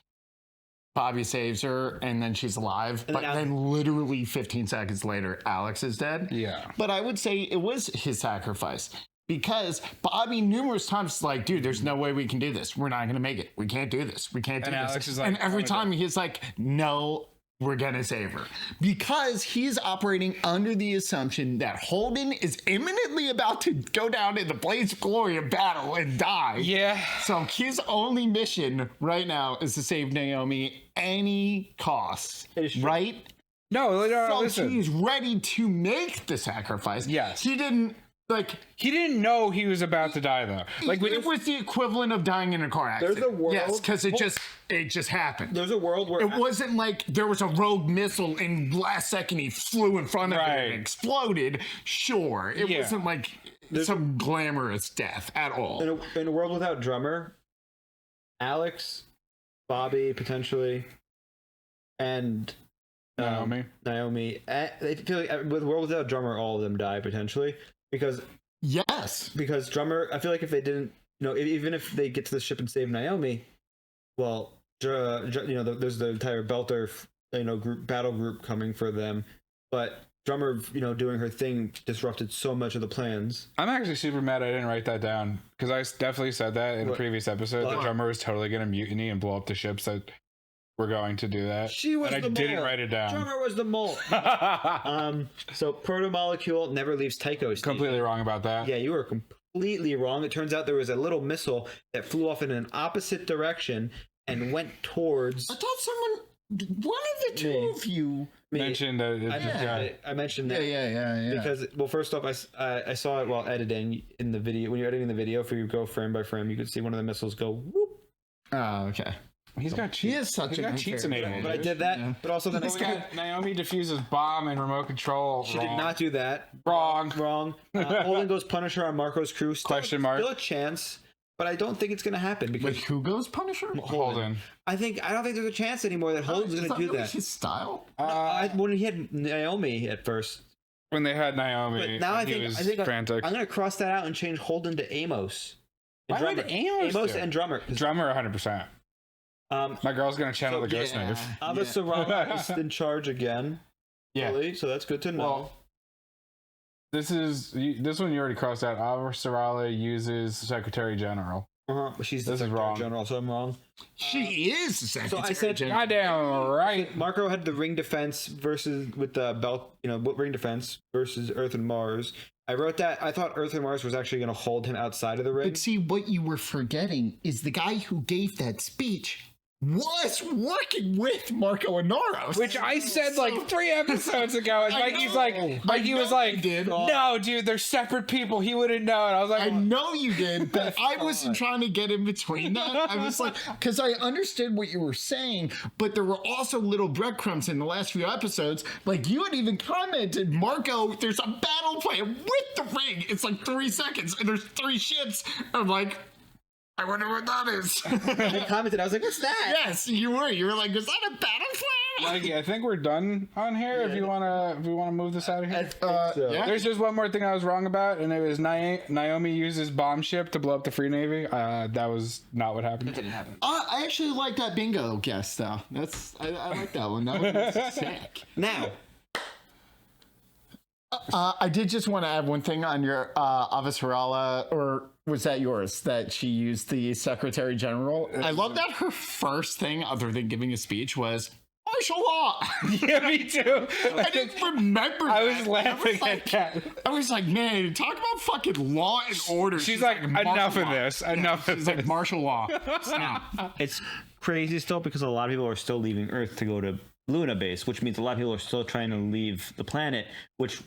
Speaker 1: Bobby saves her and then she's alive, but then literally 15 seconds later, Alex is dead.
Speaker 2: Yeah.
Speaker 1: But I would say it was his sacrifice because Bobby numerous times is like, dude, there's no way we can do this. We're not going to make it. We can't do this. We can't do this.
Speaker 2: Alex is like,
Speaker 1: and every time he's like, no, we're going to save her. Because he's operating under the assumption that Holden is imminently about to go down in the blaze of glory of battle and die.
Speaker 2: Yeah.
Speaker 1: So his only mission right now is to save Naomi any cost. Right?
Speaker 2: No,
Speaker 1: listen. He's ready to make the sacrifice.
Speaker 2: Yes.
Speaker 1: He didn't
Speaker 2: know he was about to die though. Like
Speaker 1: it was the equivalent of dying in a car accident.
Speaker 3: There's a world.
Speaker 1: Yes, because it just happened.
Speaker 3: There's a world where
Speaker 1: it wasn't like there was a rogue missile and last second he flew in front of it and exploded. Sure, it wasn't like some glamorous death at all.
Speaker 3: In a world without Drummer, Alex, Bobby potentially, and Naomi. I feel like with World Without Drummer, all of them die potentially. Because Drummer, I feel like if they didn't, even if they get to the ship and save Naomi, well, there's the entire Belter, battle group coming for them, but Drummer, doing her thing disrupted so much of the plans.
Speaker 2: I'm actually super mad I didn't write that down because I definitely said that in a previous episode that Drummer was totally going to mutiny and blow up the ships that were going to do that.
Speaker 3: She was
Speaker 2: and I didn't write it down.
Speaker 3: Drummer was the mole. So proto-molecule never leaves Tycho's.
Speaker 2: Completely wrong about that.
Speaker 3: Yeah, you were completely wrong. It turns out there was a little missile that flew off in an opposite direction and went towards...
Speaker 1: I thought one of the two of you
Speaker 2: mentioned that.
Speaker 3: I mentioned that.
Speaker 1: Yeah.
Speaker 3: Because, well, first off, I saw it while editing in the video. When you're editing the video, if you go frame by frame, you could see one of the missiles go whoop.
Speaker 1: Oh, okay.
Speaker 2: He's got cheats.
Speaker 1: He is such a
Speaker 2: cheats in it.
Speaker 3: But I did that. But also then
Speaker 2: Naomi defuses bomb and remote control.
Speaker 3: She did not do that.
Speaker 2: Wrong.
Speaker 3: Holden goes Punisher on Marco's crew.
Speaker 2: Question mark.
Speaker 3: Still a chance, but I don't think it's going to happen because
Speaker 1: who goes Punisher?
Speaker 2: Holden.
Speaker 3: I don't think there's a chance anymore that Holden's going to do that.
Speaker 1: His style.
Speaker 3: When he had Naomi at first.
Speaker 2: When they had Naomi,
Speaker 3: but now I think
Speaker 2: frantic.
Speaker 3: I'm going to cross that out and change Holden to Amos.
Speaker 2: Why would
Speaker 3: Amos and Drummer.
Speaker 2: Drummer 100%. My girl's gonna channel the ghost knife.
Speaker 3: Avasarala is in charge again.
Speaker 1: Yeah,
Speaker 3: really, so that's good to know.
Speaker 2: Well, this one you already crossed out. Avasarala uses Secretary General.
Speaker 3: She's the Secretary General, so I'm wrong.
Speaker 1: She is the Secretary
Speaker 3: So I said,
Speaker 1: General.
Speaker 2: Goddamn right.
Speaker 3: Marco had the ring defense versus with the belt. Ring defense versus Earth and Mars. I wrote that. I thought Earth and Mars was actually going to hold him outside of the ring.
Speaker 1: But see, what you were forgetting is the guy who gave that speech was working with Marco Inoros,
Speaker 2: which I said like 3 episodes ago. And Mikey was like, "No, dude, they're separate people. He wouldn't know." And I was like,
Speaker 1: "I know you did, but I wasn't trying to get in between that." I was like, because I understood what you were saying, but there were also little breadcrumbs in the last few episodes. Like you had even commented, Marco, there's a battle plan with the ring. It's like 3 seconds, and there's 3 ships. I'm like, I wonder what that is.
Speaker 3: I commented. I was like, "What's that?"
Speaker 1: Yes, you were. You were like, "Is that a battle plan?"
Speaker 2: Mikey, I think we're done on here. If you wanna move this out of here. There's just one more thing I was wrong about, and it was Naomi uses bomb ship to blow up the Free Navy. That was not what happened.
Speaker 3: That didn't happen.
Speaker 1: I actually like that bingo guess though. I like that one. That was sick.
Speaker 3: Now,
Speaker 1: I did just want to add one thing on your Avasarala, or was that yours, that she used the Secretary General? I love that her first thing, other than giving a speech, was martial law.
Speaker 2: Yeah, me too.
Speaker 1: I didn't remember.
Speaker 2: I was laughing at that.
Speaker 1: I was like, man, talk about fucking law and order.
Speaker 2: She's like enough of this. Enough of
Speaker 1: She's
Speaker 2: this.
Speaker 1: like martial law. Stop.
Speaker 3: it's crazy still because a lot of people are still leaving Earth to go to Luna base, which means a lot of people are still trying to leave the planet, which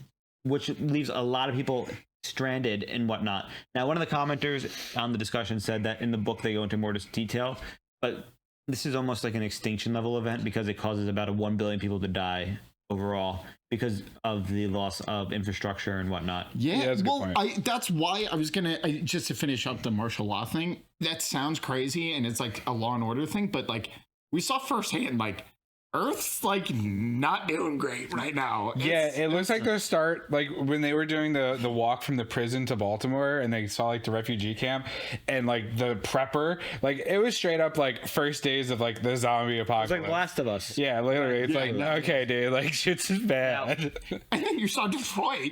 Speaker 3: leaves a lot of people stranded and whatnot. Now, one of the commenters on the discussion said that in the book they go into more detail, but this is almost like an extinction level event because it causes about 1 billion people to die overall because of the loss of infrastructure and whatnot.
Speaker 1: Yeah,
Speaker 2: that's a good
Speaker 1: well,
Speaker 2: point.
Speaker 1: that's why I was gonna just to finish up the martial law thing. That sounds crazy, and it's like a Law and Order thing, but like we saw firsthand, like Earth's like not doing great right now.
Speaker 2: It looks like the start, like when they were doing the walk from the prison to Baltimore and they saw like the refugee camp and like the prepper, like it was straight up like first days of like the zombie apocalypse.
Speaker 3: It's like Last of Us.
Speaker 2: Yeah, literally. It's like, okay, dude, like shit's bad.
Speaker 1: And then you saw Detroit.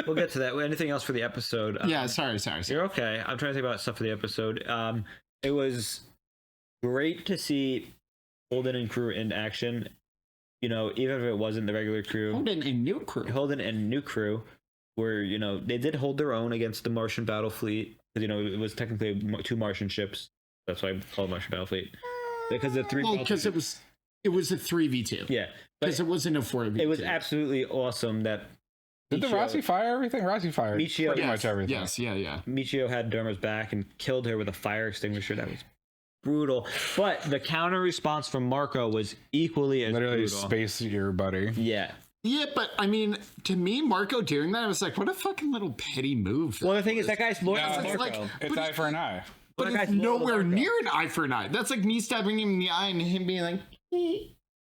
Speaker 3: We'll get to that. Anything else for the episode?
Speaker 1: Yeah, sorry.
Speaker 3: You're okay. I'm trying to think about stuff for the episode. It was great to see Holden and crew in action, you know, even if it wasn't the regular crew.
Speaker 1: Holden and new crew were, you know, they did hold their own against the Martian battle fleet. Because, you know, it was technically 2 Martian ships. That's why I call it Martian battle fleet. Because the 3 because it was a 3v2.
Speaker 3: Yeah.
Speaker 1: Because it wasn't a 4v2.
Speaker 3: It was absolutely awesome that
Speaker 2: Did the Rossi fire everything? Rossi fired pretty much everything.
Speaker 1: Yes, yeah.
Speaker 3: Michio had Derma's back and killed her with a fire extinguisher. That was brutal. But the counter response from Marco was equally as
Speaker 2: literally
Speaker 3: brutal.
Speaker 2: Space your buddy.
Speaker 3: Yeah.
Speaker 1: Yeah, but I mean, to me, Marco doing that, I was like, what a fucking little petty move.
Speaker 3: Well, the thing is, that guy's more
Speaker 2: Yeah,
Speaker 3: than
Speaker 2: it's
Speaker 3: Marco.
Speaker 2: It's eye for an eye.
Speaker 1: But it's nowhere near an eye for an eye. That's like me stabbing him in the eye and him being like,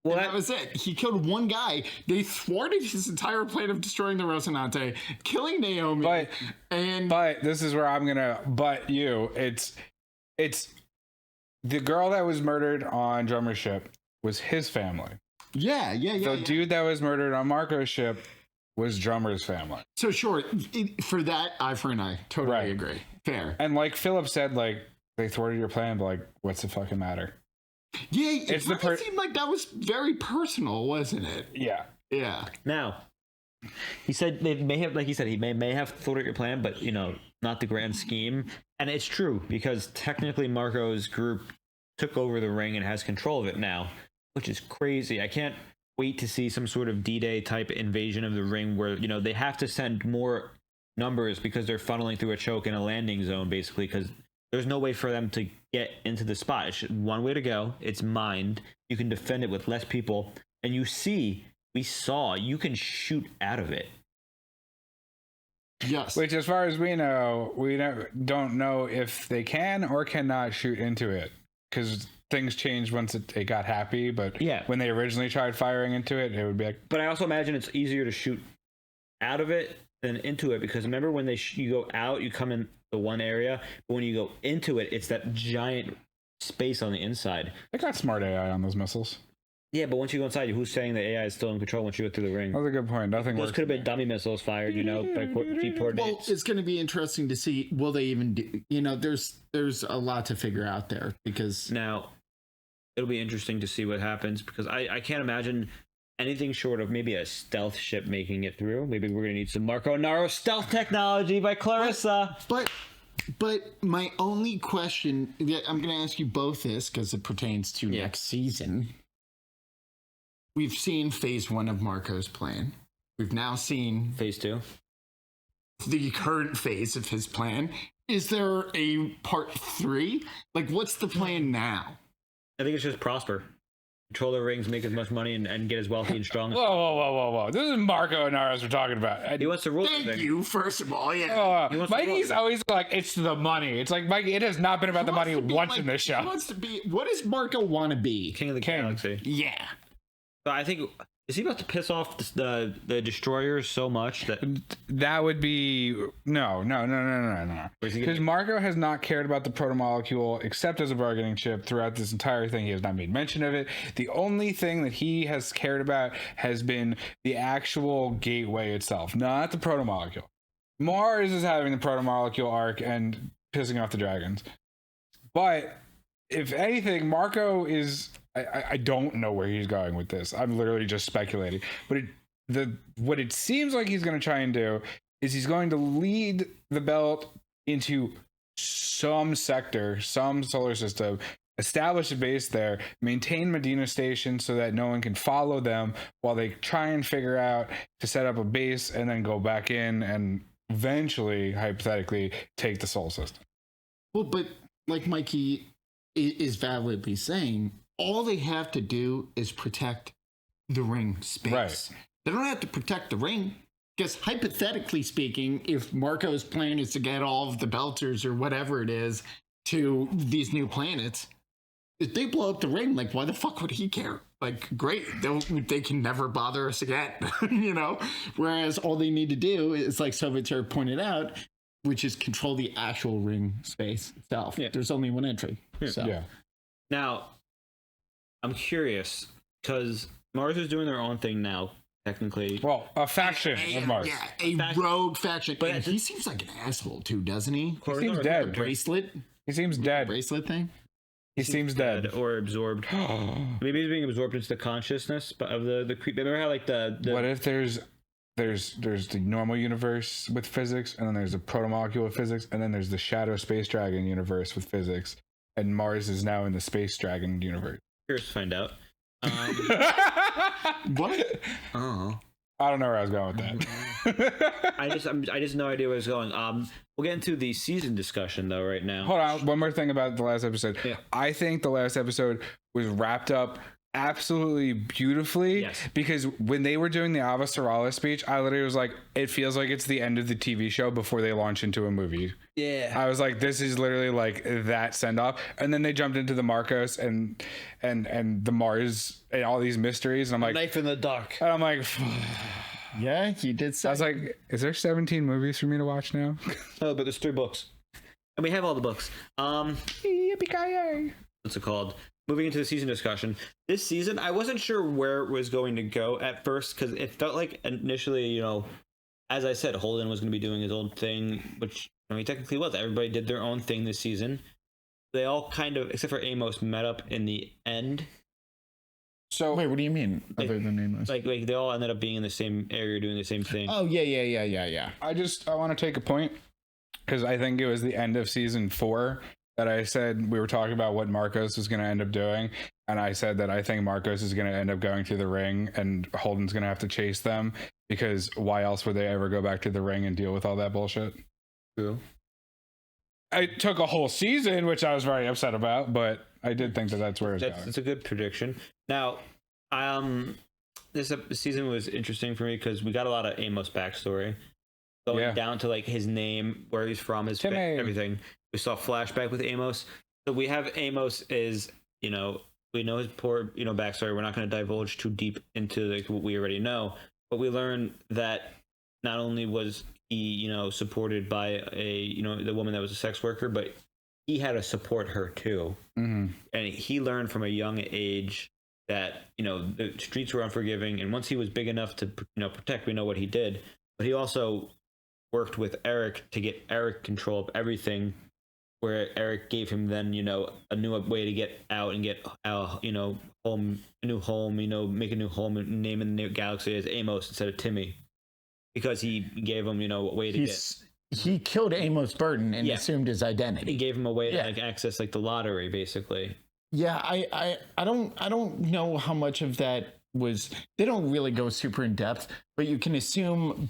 Speaker 1: well, that was it. He killed one guy. They thwarted his entire plan of destroying the Rocinante, killing Naomi.
Speaker 2: But this is where I'm gonna butt you. It's the girl that was murdered on Drummer's ship was his family.
Speaker 1: Yeah.
Speaker 2: The dude that was murdered on Marco's ship was Drummer's family.
Speaker 1: So sure, for that, eye for an eye. Totally agree. Fair.
Speaker 2: And like Philip said, like they thwarted your plan, but like, what's the fucking matter?
Speaker 1: Yeah, it really seemed like that was very personal, wasn't it?
Speaker 2: Yeah.
Speaker 3: Now, he said they may have, like he said, he may have thwarted your plan, but you know, not the grand scheme. And it's true because technically Marco's group took over the ring and has control of it now, which is crazy. I can't wait to see some sort of D-Day type invasion of the ring where, you know, they have to send more numbers because they're funneling through a choke in a landing zone, basically, because there's no way for them to get into the spot. It's one way to go. It's mined. You can defend it with less people. And we saw, you can shoot out of it.
Speaker 1: Yes.
Speaker 2: Which, as far as we know, don't know if they can or cannot shoot into it. Because things changed once it got happy. But
Speaker 3: yeah,
Speaker 2: when they originally tried firing into it, it would be like...
Speaker 3: But I also imagine it's easier to shoot out of it than into it. Because remember when you go out, you come in the one area, but when you go into it, it's that giant space on the inside.
Speaker 2: They got smart AI on those missiles.
Speaker 3: Yeah, but once you go inside, who's saying the AI is still in control once you go through the ring?
Speaker 2: That's a good point. Nothing
Speaker 3: Those could have been dummy missiles fired, you know, by cheap coordinates.
Speaker 1: Well, it's going to be interesting to see, will they even do, you know, there's a lot to figure out there because...
Speaker 3: Now, it'll be interesting to see what happens because I can't imagine anything short of maybe a stealth ship making it through. Maybe we're going to need some Marco Naro stealth technology by Clarissa.
Speaker 1: But my only question, I'm going to ask you both this because it pertains to next season. We've seen phase 1 of Marco's plan. We've now seen
Speaker 3: phase 2,
Speaker 1: the current phase of his plan. Is there a part 3? Like, what's the plan now?
Speaker 3: I think it's just prosper. control the rings, make as much money, and get as wealthy and strong.
Speaker 2: Whoa. This is Marco and Naros we're talking about.
Speaker 3: He wants to rule.
Speaker 1: Thank you, first of all. Yeah.
Speaker 2: Mikey's always like, it's the money. It's like, Mikey, it has not been about the money once in this show.
Speaker 1: He wants to be. What does Marco want to be?
Speaker 3: King of the Galaxy.
Speaker 1: Yeah.
Speaker 3: So I think, is he about to piss off the destroyers so much
Speaker 2: that would be no. Because Marco has not cared about the proto-molecule except as a bargaining chip throughout this entire thing. He has not made mention of it. The only thing that he has cared about has been the actual gateway itself, not the proto-molecule. Mars is having the proto-molecule arc and pissing off the dragons. But if anything, Marco is... I don't know where he's going with this. I'm literally just speculating. But what it seems like he's going to try and do is he's going to lead the belt into some sector, some solar system, establish a base there, maintain Medina Station so that no one can follow them while they try and figure out to set up a base and then go back in and eventually, hypothetically, take the Sol system.
Speaker 1: Well, but like Mikey is validly saying, all they have to do is protect the ring space. Right. They don't have to protect the ring. Because hypothetically speaking, if Marco's plan is to get all of the Belters or whatever it is to these new planets, if they blow up the ring, like, why the fuck would he care? Like, great, they can never bother us again, you know? Whereas all they need to do is, like Sovietzer pointed out, which is control the actual ring space itself. Yeah. There's only one entry. So. Yeah.
Speaker 3: Now, I'm curious, because Mars is doing their own thing now, technically.
Speaker 2: Well, a faction of Mars.
Speaker 1: Yeah, rogue faction. But he seems like an asshole, too, doesn't he?
Speaker 2: He seems dead.
Speaker 1: Bracelet?
Speaker 2: He seems dead.
Speaker 1: Bracelet thing?
Speaker 3: He seems dead. Or absorbed. Maybe he's being absorbed into the consciousness of the creep. Remember how, like, the...
Speaker 2: What if there's the normal universe with physics, and then there's the proto-molecule with physics, and then there's the Shadow Space Dragon universe with physics, and Mars is now in the Space Dragon universe?
Speaker 3: Curious to find out.
Speaker 1: What?
Speaker 2: I don't know where I was going with that.
Speaker 3: I just no idea where I was going. We'll get into the season discussion though right now.
Speaker 2: Hold on, one more thing about the last episode.
Speaker 3: Yeah.
Speaker 2: I think the last episode was wrapped up absolutely beautifully.
Speaker 3: Yes.
Speaker 2: Because when they were doing the Avasarala speech, I literally was like, it feels like it's the end of the TV show before they launch into a movie.
Speaker 3: Yeah.
Speaker 2: I was like, this is literally like that send off. And then they jumped into the Marcos and the Mars and all these mysteries. And I'm like,
Speaker 3: Knife in the Dark.
Speaker 2: And I'm like,
Speaker 1: yeah, you did say.
Speaker 2: I was like, is there 17 movies for me to watch now?
Speaker 3: Oh, but there's 3 books. And we have all the books.
Speaker 2: Yippee-ki-yay.
Speaker 3: What's it called? Moving into the season discussion. This season, I wasn't sure where it was going to go at first because it felt like initially, you know, as I said, Holden was going to be doing his own thing, which I mean, technically was. Everybody did their own thing this season. They all kind of, except for Amos, met up in the end.
Speaker 2: So
Speaker 1: wait, what do you mean? Other than Amos,
Speaker 3: like they all ended up being in the same area doing the same thing.
Speaker 1: Oh yeah.
Speaker 2: I want to take a point because I think it was the end of season 4 that I said we were talking about what Marcos was going to end up doing, and I said that I think Marcos is going to end up going to the ring and Holden's going to have to chase them because why else would they ever go back to the ring and deal with all that bullshit?
Speaker 3: True.
Speaker 2: It took a whole season, which I was very upset about, but I did think that that's where it's going.
Speaker 3: It's a good prediction. Now, this season was interesting for me because we got a lot of Amos backstory, going down to like his name, where he's from, his everything. We saw a flashback with Amos. So we have Amos is, you know, we know his poor, you know, backstory. We're not going to divulge too deep into like what we already know, but we learn that not only was he, you know, supported by the woman that was a sex worker, but he had to support her too.
Speaker 2: Mm-hmm.
Speaker 3: And he learned from a young age that, you know, the streets were unforgiving. And once he was big enough to, you know, protect, we know what he did. But he also worked with Eric to get Eric control of everything, where Eric gave him then, you know, a new way to get out and get, you know, a new home, you know, make a new home and name in the new galaxy as Amos instead of Timmy. Because he gave him, you know, a way to
Speaker 1: he killed Amos Burton and assumed his identity.
Speaker 3: He gave him a way to like access like the lottery, basically.
Speaker 1: Yeah, I don't know how much of that was. They don't really go super in depth, but you can assume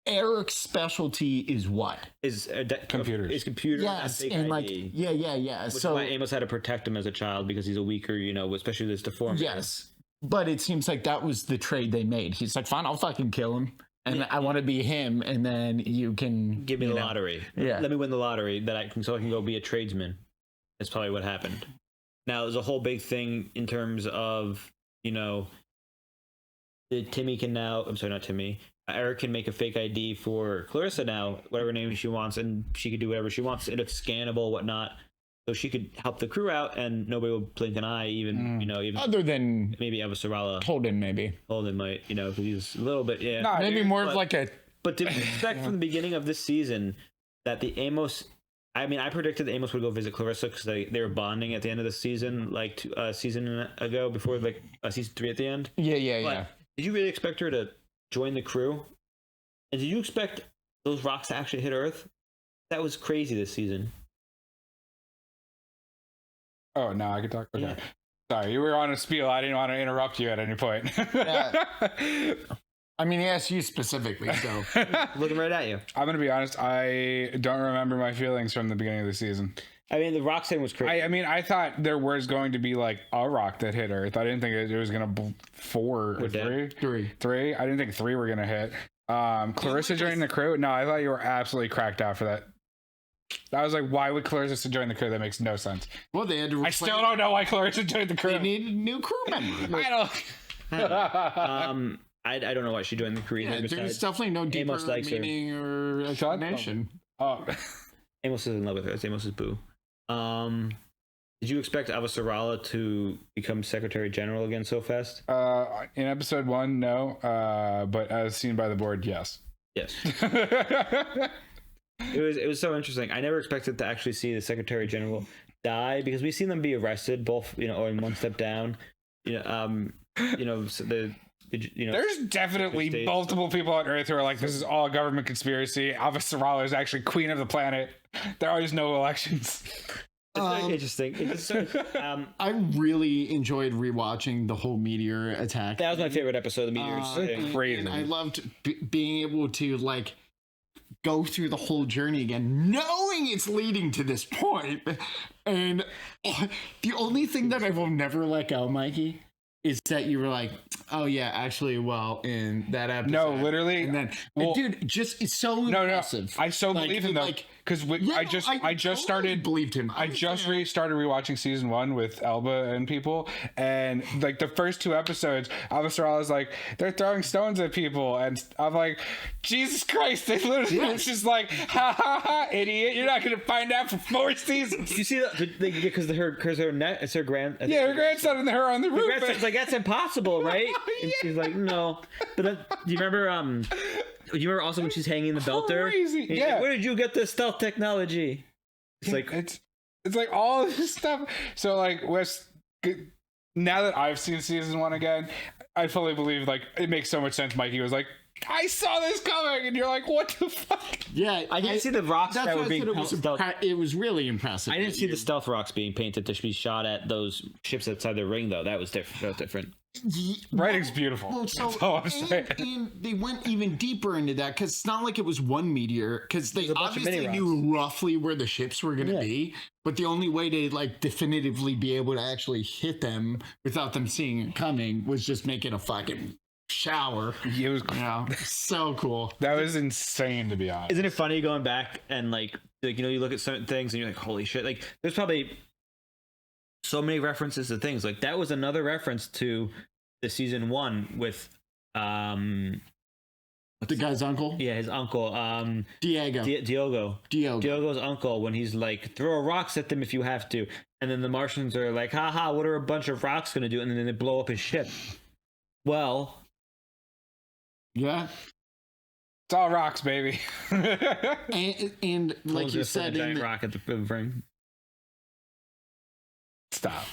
Speaker 1: Eric's specialty is what?
Speaker 3: Is
Speaker 2: computers.
Speaker 3: Is computer.
Speaker 1: Yes,
Speaker 3: fake
Speaker 1: and like
Speaker 3: ID,
Speaker 1: yeah.
Speaker 3: Which
Speaker 1: So
Speaker 3: is why Amos had to protect him as a child because he's a weaker, especially this deformity.
Speaker 1: yes, but it seems like that was the trade they made. He's like, fine, I'll fucking kill him, and I want to be him, and then you can
Speaker 3: Give me the lottery.
Speaker 1: Yeah,
Speaker 3: let me win the lottery so I can go be a tradesman. That's probably what happened. Now there's a whole big thing in terms of Timmy can now. I'm sorry, not Timmy. Eric can make a fake ID for Clarissa now, whatever name she wants, and she could do whatever she wants. It's scannable, whatnot. So she could help the crew out, and nobody will blink an eye. Even even
Speaker 1: other than
Speaker 3: maybe Avasarala.
Speaker 1: Holden
Speaker 3: might, because he's a little bit,
Speaker 1: maybe more of like a.
Speaker 3: But to expect from the beginning of this season that the Amos. I mean, I predicted that Amos would go visit Clarissa because they were bonding at the end of the season, like a season ago, before season 3 at the end.
Speaker 1: Yeah.
Speaker 3: Did you really expect her to join the crew? And did you expect those rocks to actually hit Earth? That was crazy this season.
Speaker 2: Oh, no, I can talk. Okay.
Speaker 3: Yeah.
Speaker 2: Sorry, you were on a spiel. I didn't want to interrupt you at any point.
Speaker 1: I mean, he asked you specifically, so
Speaker 3: looking right at you.
Speaker 2: I'm gonna be honest. I don't remember my feelings from the beginning of the season.
Speaker 3: I mean, the rock thing was crazy.
Speaker 2: I thought there was going to be like a rock that hit Earth. I didn't think it was gonna 4 or 3. Three. I didn't think 3 were gonna hit. Clarissa joining the crew. No, I thought you were absolutely cracked out for that. I was like, why would Clarissa join the crew? That makes no sense.
Speaker 1: Well, they had to.
Speaker 2: I still don't know why Clarissa joined the crew.
Speaker 1: They need a new crew member.
Speaker 2: I don't.
Speaker 3: I don't know why she joined the crew.
Speaker 1: Yeah, there's definitely no deeper meaning or explanation.
Speaker 2: Oh,
Speaker 3: Amos is in love with her. It's Amos's boo. Did you expect Avasarala to become Secretary General again so fast?
Speaker 2: In episode 1, no. But as seen by the board, yes.
Speaker 3: Yes. It was so interesting. I never expected to actually see the Secretary General die because we've seen them be arrested, both or in one step down.
Speaker 2: There's definitely multiple people on Earth who are like, this is all a government conspiracy. Avasarala is actually queen of the planet. There are always no elections.
Speaker 3: It's very interesting.
Speaker 1: I really enjoyed rewatching the whole meteor attack.
Speaker 3: That was my favorite episode. The meteors,
Speaker 1: crazy. And I loved being able to go through the whole journey again, knowing it's leading to this point. And the only thing that I will never let go, Mikey, is that you were like, oh yeah, actually, well, in that episode.
Speaker 2: No, literally.
Speaker 1: And then, dude, it's so impressive.
Speaker 2: I so believe him though, because I just started
Speaker 1: believed him.
Speaker 2: I just started rewatching season 1 with Elba and people, and the first 2 episodes, Avasarala is like, they're throwing stones at people, and I'm like, Jesus Christ! They literally it's just like, ha ha ha, idiot! You're not gonna find out for 4 seasons.
Speaker 3: You see that because her it's her
Speaker 2: her grandson and her on the roof.
Speaker 3: It's like, that's impossible, right? And she's like, no. But do you remember? Do you remember also when she's hanging the belter?
Speaker 2: Crazy. Yeah.
Speaker 3: Like, where did you get this stealth technology? It's like
Speaker 2: it's like all this stuff. So now that I've seen season 1 again, I fully believe it makes so much sense. Mikey was like, I saw this coming, and you're like, what the fuck?
Speaker 1: Yeah,
Speaker 3: I didn't see the rocks that were being
Speaker 1: it was really impressive.
Speaker 3: I didn't see the stealth rocks being painted to be shot at those ships outside the ring, though. That was different.
Speaker 2: Writing's beautiful.
Speaker 1: Well, so,
Speaker 2: that's all I'm saying.
Speaker 1: And they went even deeper into that because it's not like it was one meteor, because they obviously knew roughly where the ships were going to be, but the only way to definitively be able to actually hit them without them seeing it coming was just making a fucking shower.
Speaker 2: It was
Speaker 1: so cool.
Speaker 2: That was insane, to be honest.
Speaker 3: Isn't it funny going back and you look at certain things and you're like, holy shit, there's probably so many references to things. That was another reference to the season 1 with
Speaker 1: the guy's uncle.
Speaker 3: Yeah, his uncle,
Speaker 1: Diogo's
Speaker 3: uncle, when he's like, throw rocks at them if you have to, and then the Martians are like, haha, what are a bunch of rocks gonna do? And then they blow up his ship. Well,
Speaker 1: yeah,
Speaker 2: it's all rocks, baby.
Speaker 1: and like you said,
Speaker 3: a giant rock at the ring.
Speaker 2: Stop.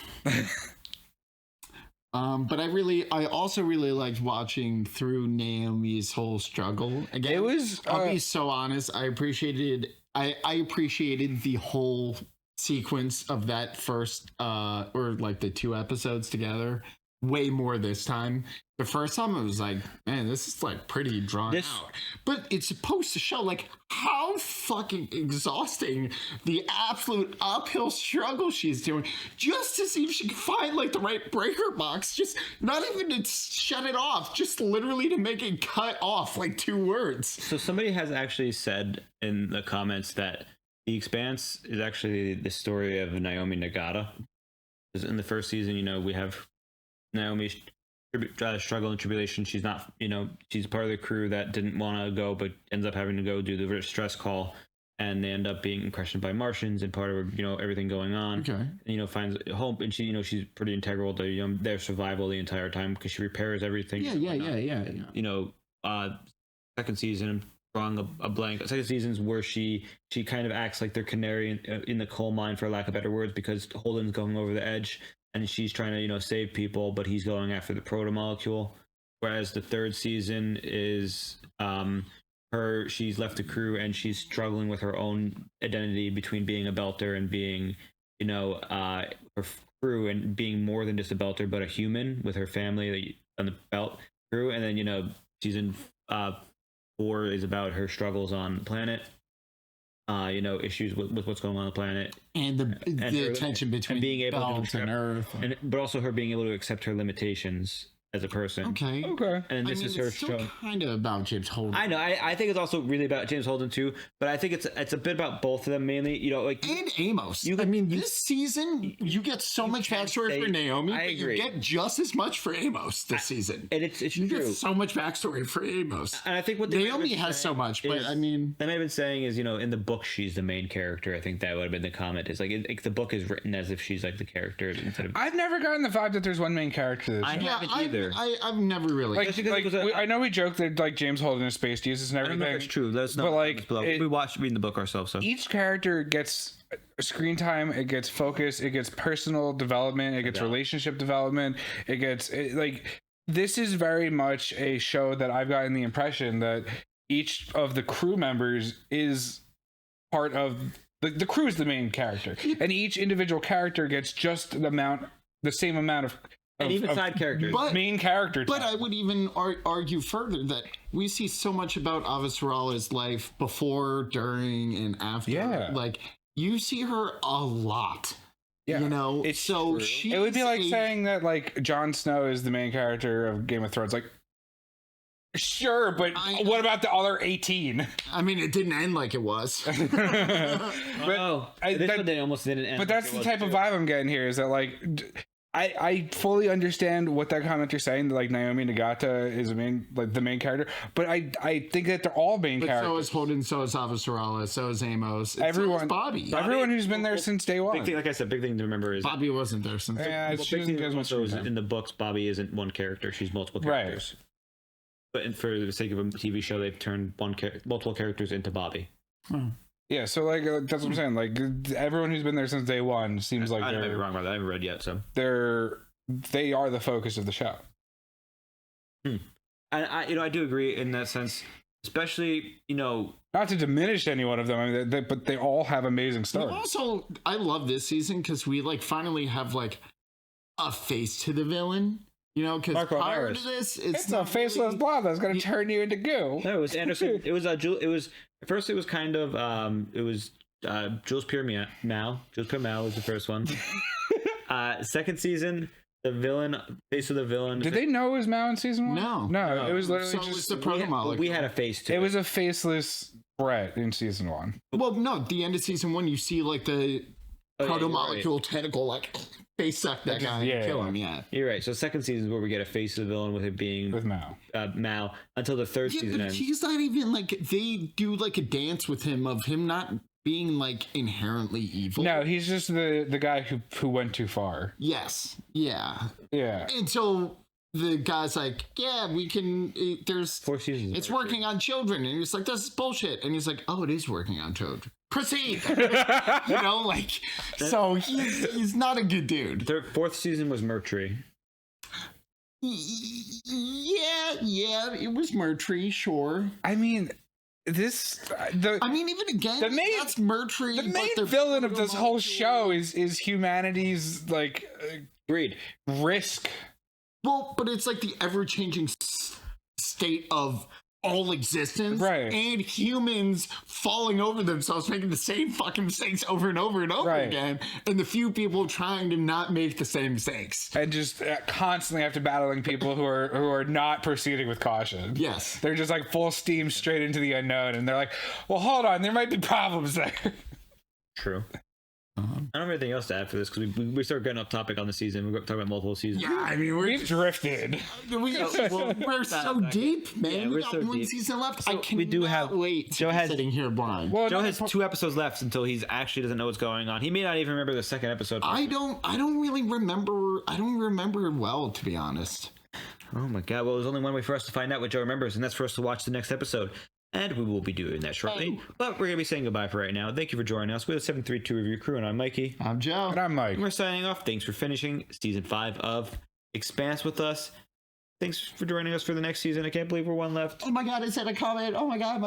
Speaker 1: But I also really liked watching through Naomi's whole struggle. Again,
Speaker 2: it was.
Speaker 1: I'll be so honest. I appreciated the whole sequence of that first, or the 2 episodes together. way more this time. The first time I was like, man, this is like pretty drawn out. But it's supposed to show like how fucking exhausting the absolute uphill struggle she's doing just to see if she can find like the right breaker box. Just not even to shut it off, just literally to make it cut off like 2 words.
Speaker 3: So somebody has actually said in the comments that The Expanse is actually the story of Naomi Nagata. Because in the first season, you know, we have Naomi's struggle and tribulation. She's not, you know, she's part of the crew that didn't want to go, but ends up having to go do the stress call, and they end up being questioned by Martians and part of, you know, everything going on.
Speaker 1: Okay.
Speaker 3: And, you know, finds hope, and she, you know, she's pretty integral to, you know, their survival the entire time because she repairs everything.
Speaker 1: Yeah.
Speaker 3: You know, second season, drawing a blank. Second season's where she kind of acts like their canary in the coal mine, for lack of better words, because Holden's going over the edge. And she's trying to, you know, save people, but he's going after the proto-molecule. Whereas the third season is she's left the crew and she's struggling with her own identity between being a belter and being, you know, her crew, and being more than just a belter, but a human with her family on the belt crew. And then, you know, season 4 is about her struggles on the planet. You know, issues with what's going on the planet,
Speaker 1: and the tension between
Speaker 3: being able to
Speaker 1: accept, and Earth,
Speaker 3: but also her being able to accept her limitations as a person.
Speaker 1: Okay.
Speaker 3: And this is her show.
Speaker 1: Kind of about James Holden.
Speaker 3: I know. I think it's also really about James Holden too, but I think it's a bit about both of them mainly. You know, like
Speaker 1: and Amos. This season you get so much backstory for Naomi, but you get just as much for Amos this season.
Speaker 3: And it's
Speaker 1: you
Speaker 3: true.
Speaker 1: Get so much backstory for Amos.
Speaker 3: And I think what
Speaker 1: Naomi has so much, but I mean,
Speaker 3: they may have been saying is, you know, in the book she's the main character. I think that would have been the comment. Is like the book is written as if she's like the character instead of.
Speaker 2: I've never gotten the vibe that there's one main character.
Speaker 3: I haven't either.
Speaker 1: I've never really.
Speaker 2: I know we joke that like James Holden is space Jesus and everything.
Speaker 3: I don't know if it's true. That's not.
Speaker 2: But like
Speaker 3: we watched reading the book ourselves. So
Speaker 2: each character gets screen time. It gets focus. It gets personal development. It gets relationship development. It gets like this is very much a show that I've gotten the impression that each of the crew members is part of the crew is the main character, and each individual character gets just the same amount of.
Speaker 3: And even side characters,
Speaker 2: main character.
Speaker 1: But I would even argue further that we see so much about Avasarala's life before, during, and after.
Speaker 2: Yeah,
Speaker 1: like you see her a lot.
Speaker 2: Yeah,
Speaker 1: you know.
Speaker 2: It's
Speaker 1: so
Speaker 2: it would be like saying that like Jon Snow is the main character of Game of Thrones. Like, sure, but what about the other 18?
Speaker 1: I mean, it didn't end like it was.
Speaker 3: This one they almost didn't end.
Speaker 2: But that's the type of vibe I'm getting here. Is that like. I fully understand what that comment you're saying, that like Naomi Nagata is the main character, but I think that they're all main characters.
Speaker 1: So is Holden, so is Avasarala, so is Amos,
Speaker 2: everyone,
Speaker 1: so is Bobby.
Speaker 2: Everyone who's been there since day one.
Speaker 3: Big thing, like I said, big thing to remember is
Speaker 1: Bobby wasn't there since.
Speaker 2: Yeah,
Speaker 3: big thing to remember is in the books, Bobby isn't one character; she's multiple characters. Right. But for the sake of a TV show, they've turned multiple characters into Bobby.
Speaker 2: Yeah, so like that's what I'm saying. Like everyone who's been there since day one seems like
Speaker 3: I might be wrong about that. I haven't read yet, so
Speaker 2: they are the focus of the show.
Speaker 3: And I do agree in that sense, especially
Speaker 2: not to diminish any one of them. I mean, but they all have amazing stories.
Speaker 1: Also, I love this season because we like finally have like a face to the villain. You know, because prior to this, it's
Speaker 2: a faceless blob that's going to turn you into goo.
Speaker 3: No, it was Anderson. It was at first it was kind of Jules Pierre Mao. Jules Pierre Mao was the first one. Second season, the villain, face of the villain.
Speaker 2: Did they know it was Mao in season 1? No. It was literally just
Speaker 1: the proto-molecule.
Speaker 3: We had a face to it.
Speaker 2: It was a faceless Brett in season 1.
Speaker 1: Well, no, at the end of season 1, you see like the proto-molecule tentacle like face suck that guy and kill him. Yeah,
Speaker 3: you're right. So second season is where we get a face of the villain with it being
Speaker 2: with Mao.
Speaker 3: Mao until the third season ends.
Speaker 1: He's not even like, they do like a dance with him of him not being like inherently evil.
Speaker 2: No, he's just the guy who went too far.
Speaker 1: Yes. Yeah.
Speaker 2: Yeah.
Speaker 1: And so the guy's like, yeah, we can. There's
Speaker 3: 4 seasons.
Speaker 1: It's working on children, and he's like, this is bullshit. And he's like, oh, it is working on children. Proceed. So he's not a good dude.
Speaker 3: Fourth season was Mercury.
Speaker 1: Yeah, it was Mercury, sure.
Speaker 2: I mean, even again,
Speaker 1: that's Mercury.
Speaker 2: The main villain of this whole show is humanity's like
Speaker 3: greed,
Speaker 2: risk
Speaker 1: Well, but it's like the ever-changing state of all existence,
Speaker 2: right?
Speaker 1: And humans falling over themselves, making the same fucking mistakes over and over and over again, and the few people trying to not make the same mistakes,
Speaker 2: and just constantly have to battling people who are not proceeding with caution.
Speaker 1: Yes,
Speaker 2: they're just like full steam straight into the unknown, and they're like, "Well, hold on, there might be problems there."
Speaker 3: True. I don't have anything else to add for this because we started getting off topic on the season. We're talking about multiple seasons.
Speaker 1: Yeah, I mean,
Speaker 2: we've drifted.
Speaker 1: We're so deep, man.
Speaker 3: Yeah,
Speaker 1: we got one season left. I cannot
Speaker 3: we do have
Speaker 1: wait. Joe has sitting here blind.
Speaker 3: Well, Joe has 2 episodes left until he actually doesn't know what's going on. He may not even remember the second episode.
Speaker 1: I don't really remember. I don't remember it well, to be honest.
Speaker 3: Oh my god! Well, there's only one way for us to find out what Joe remembers, and that's for us to watch the next episode. And we will be doing that shortly. But we're going to be saying goodbye for right now. Thank you for joining us. We're the 732 Review Crew, and I'm Mikey.
Speaker 1: I'm Joe.
Speaker 2: And I'm Mike.
Speaker 3: And we're signing off. Thanks for finishing Season 5 of Expanse with us. Thanks for joining us for the next season. I can't believe we're one left.
Speaker 1: Oh my god, I said a comment. Oh my god.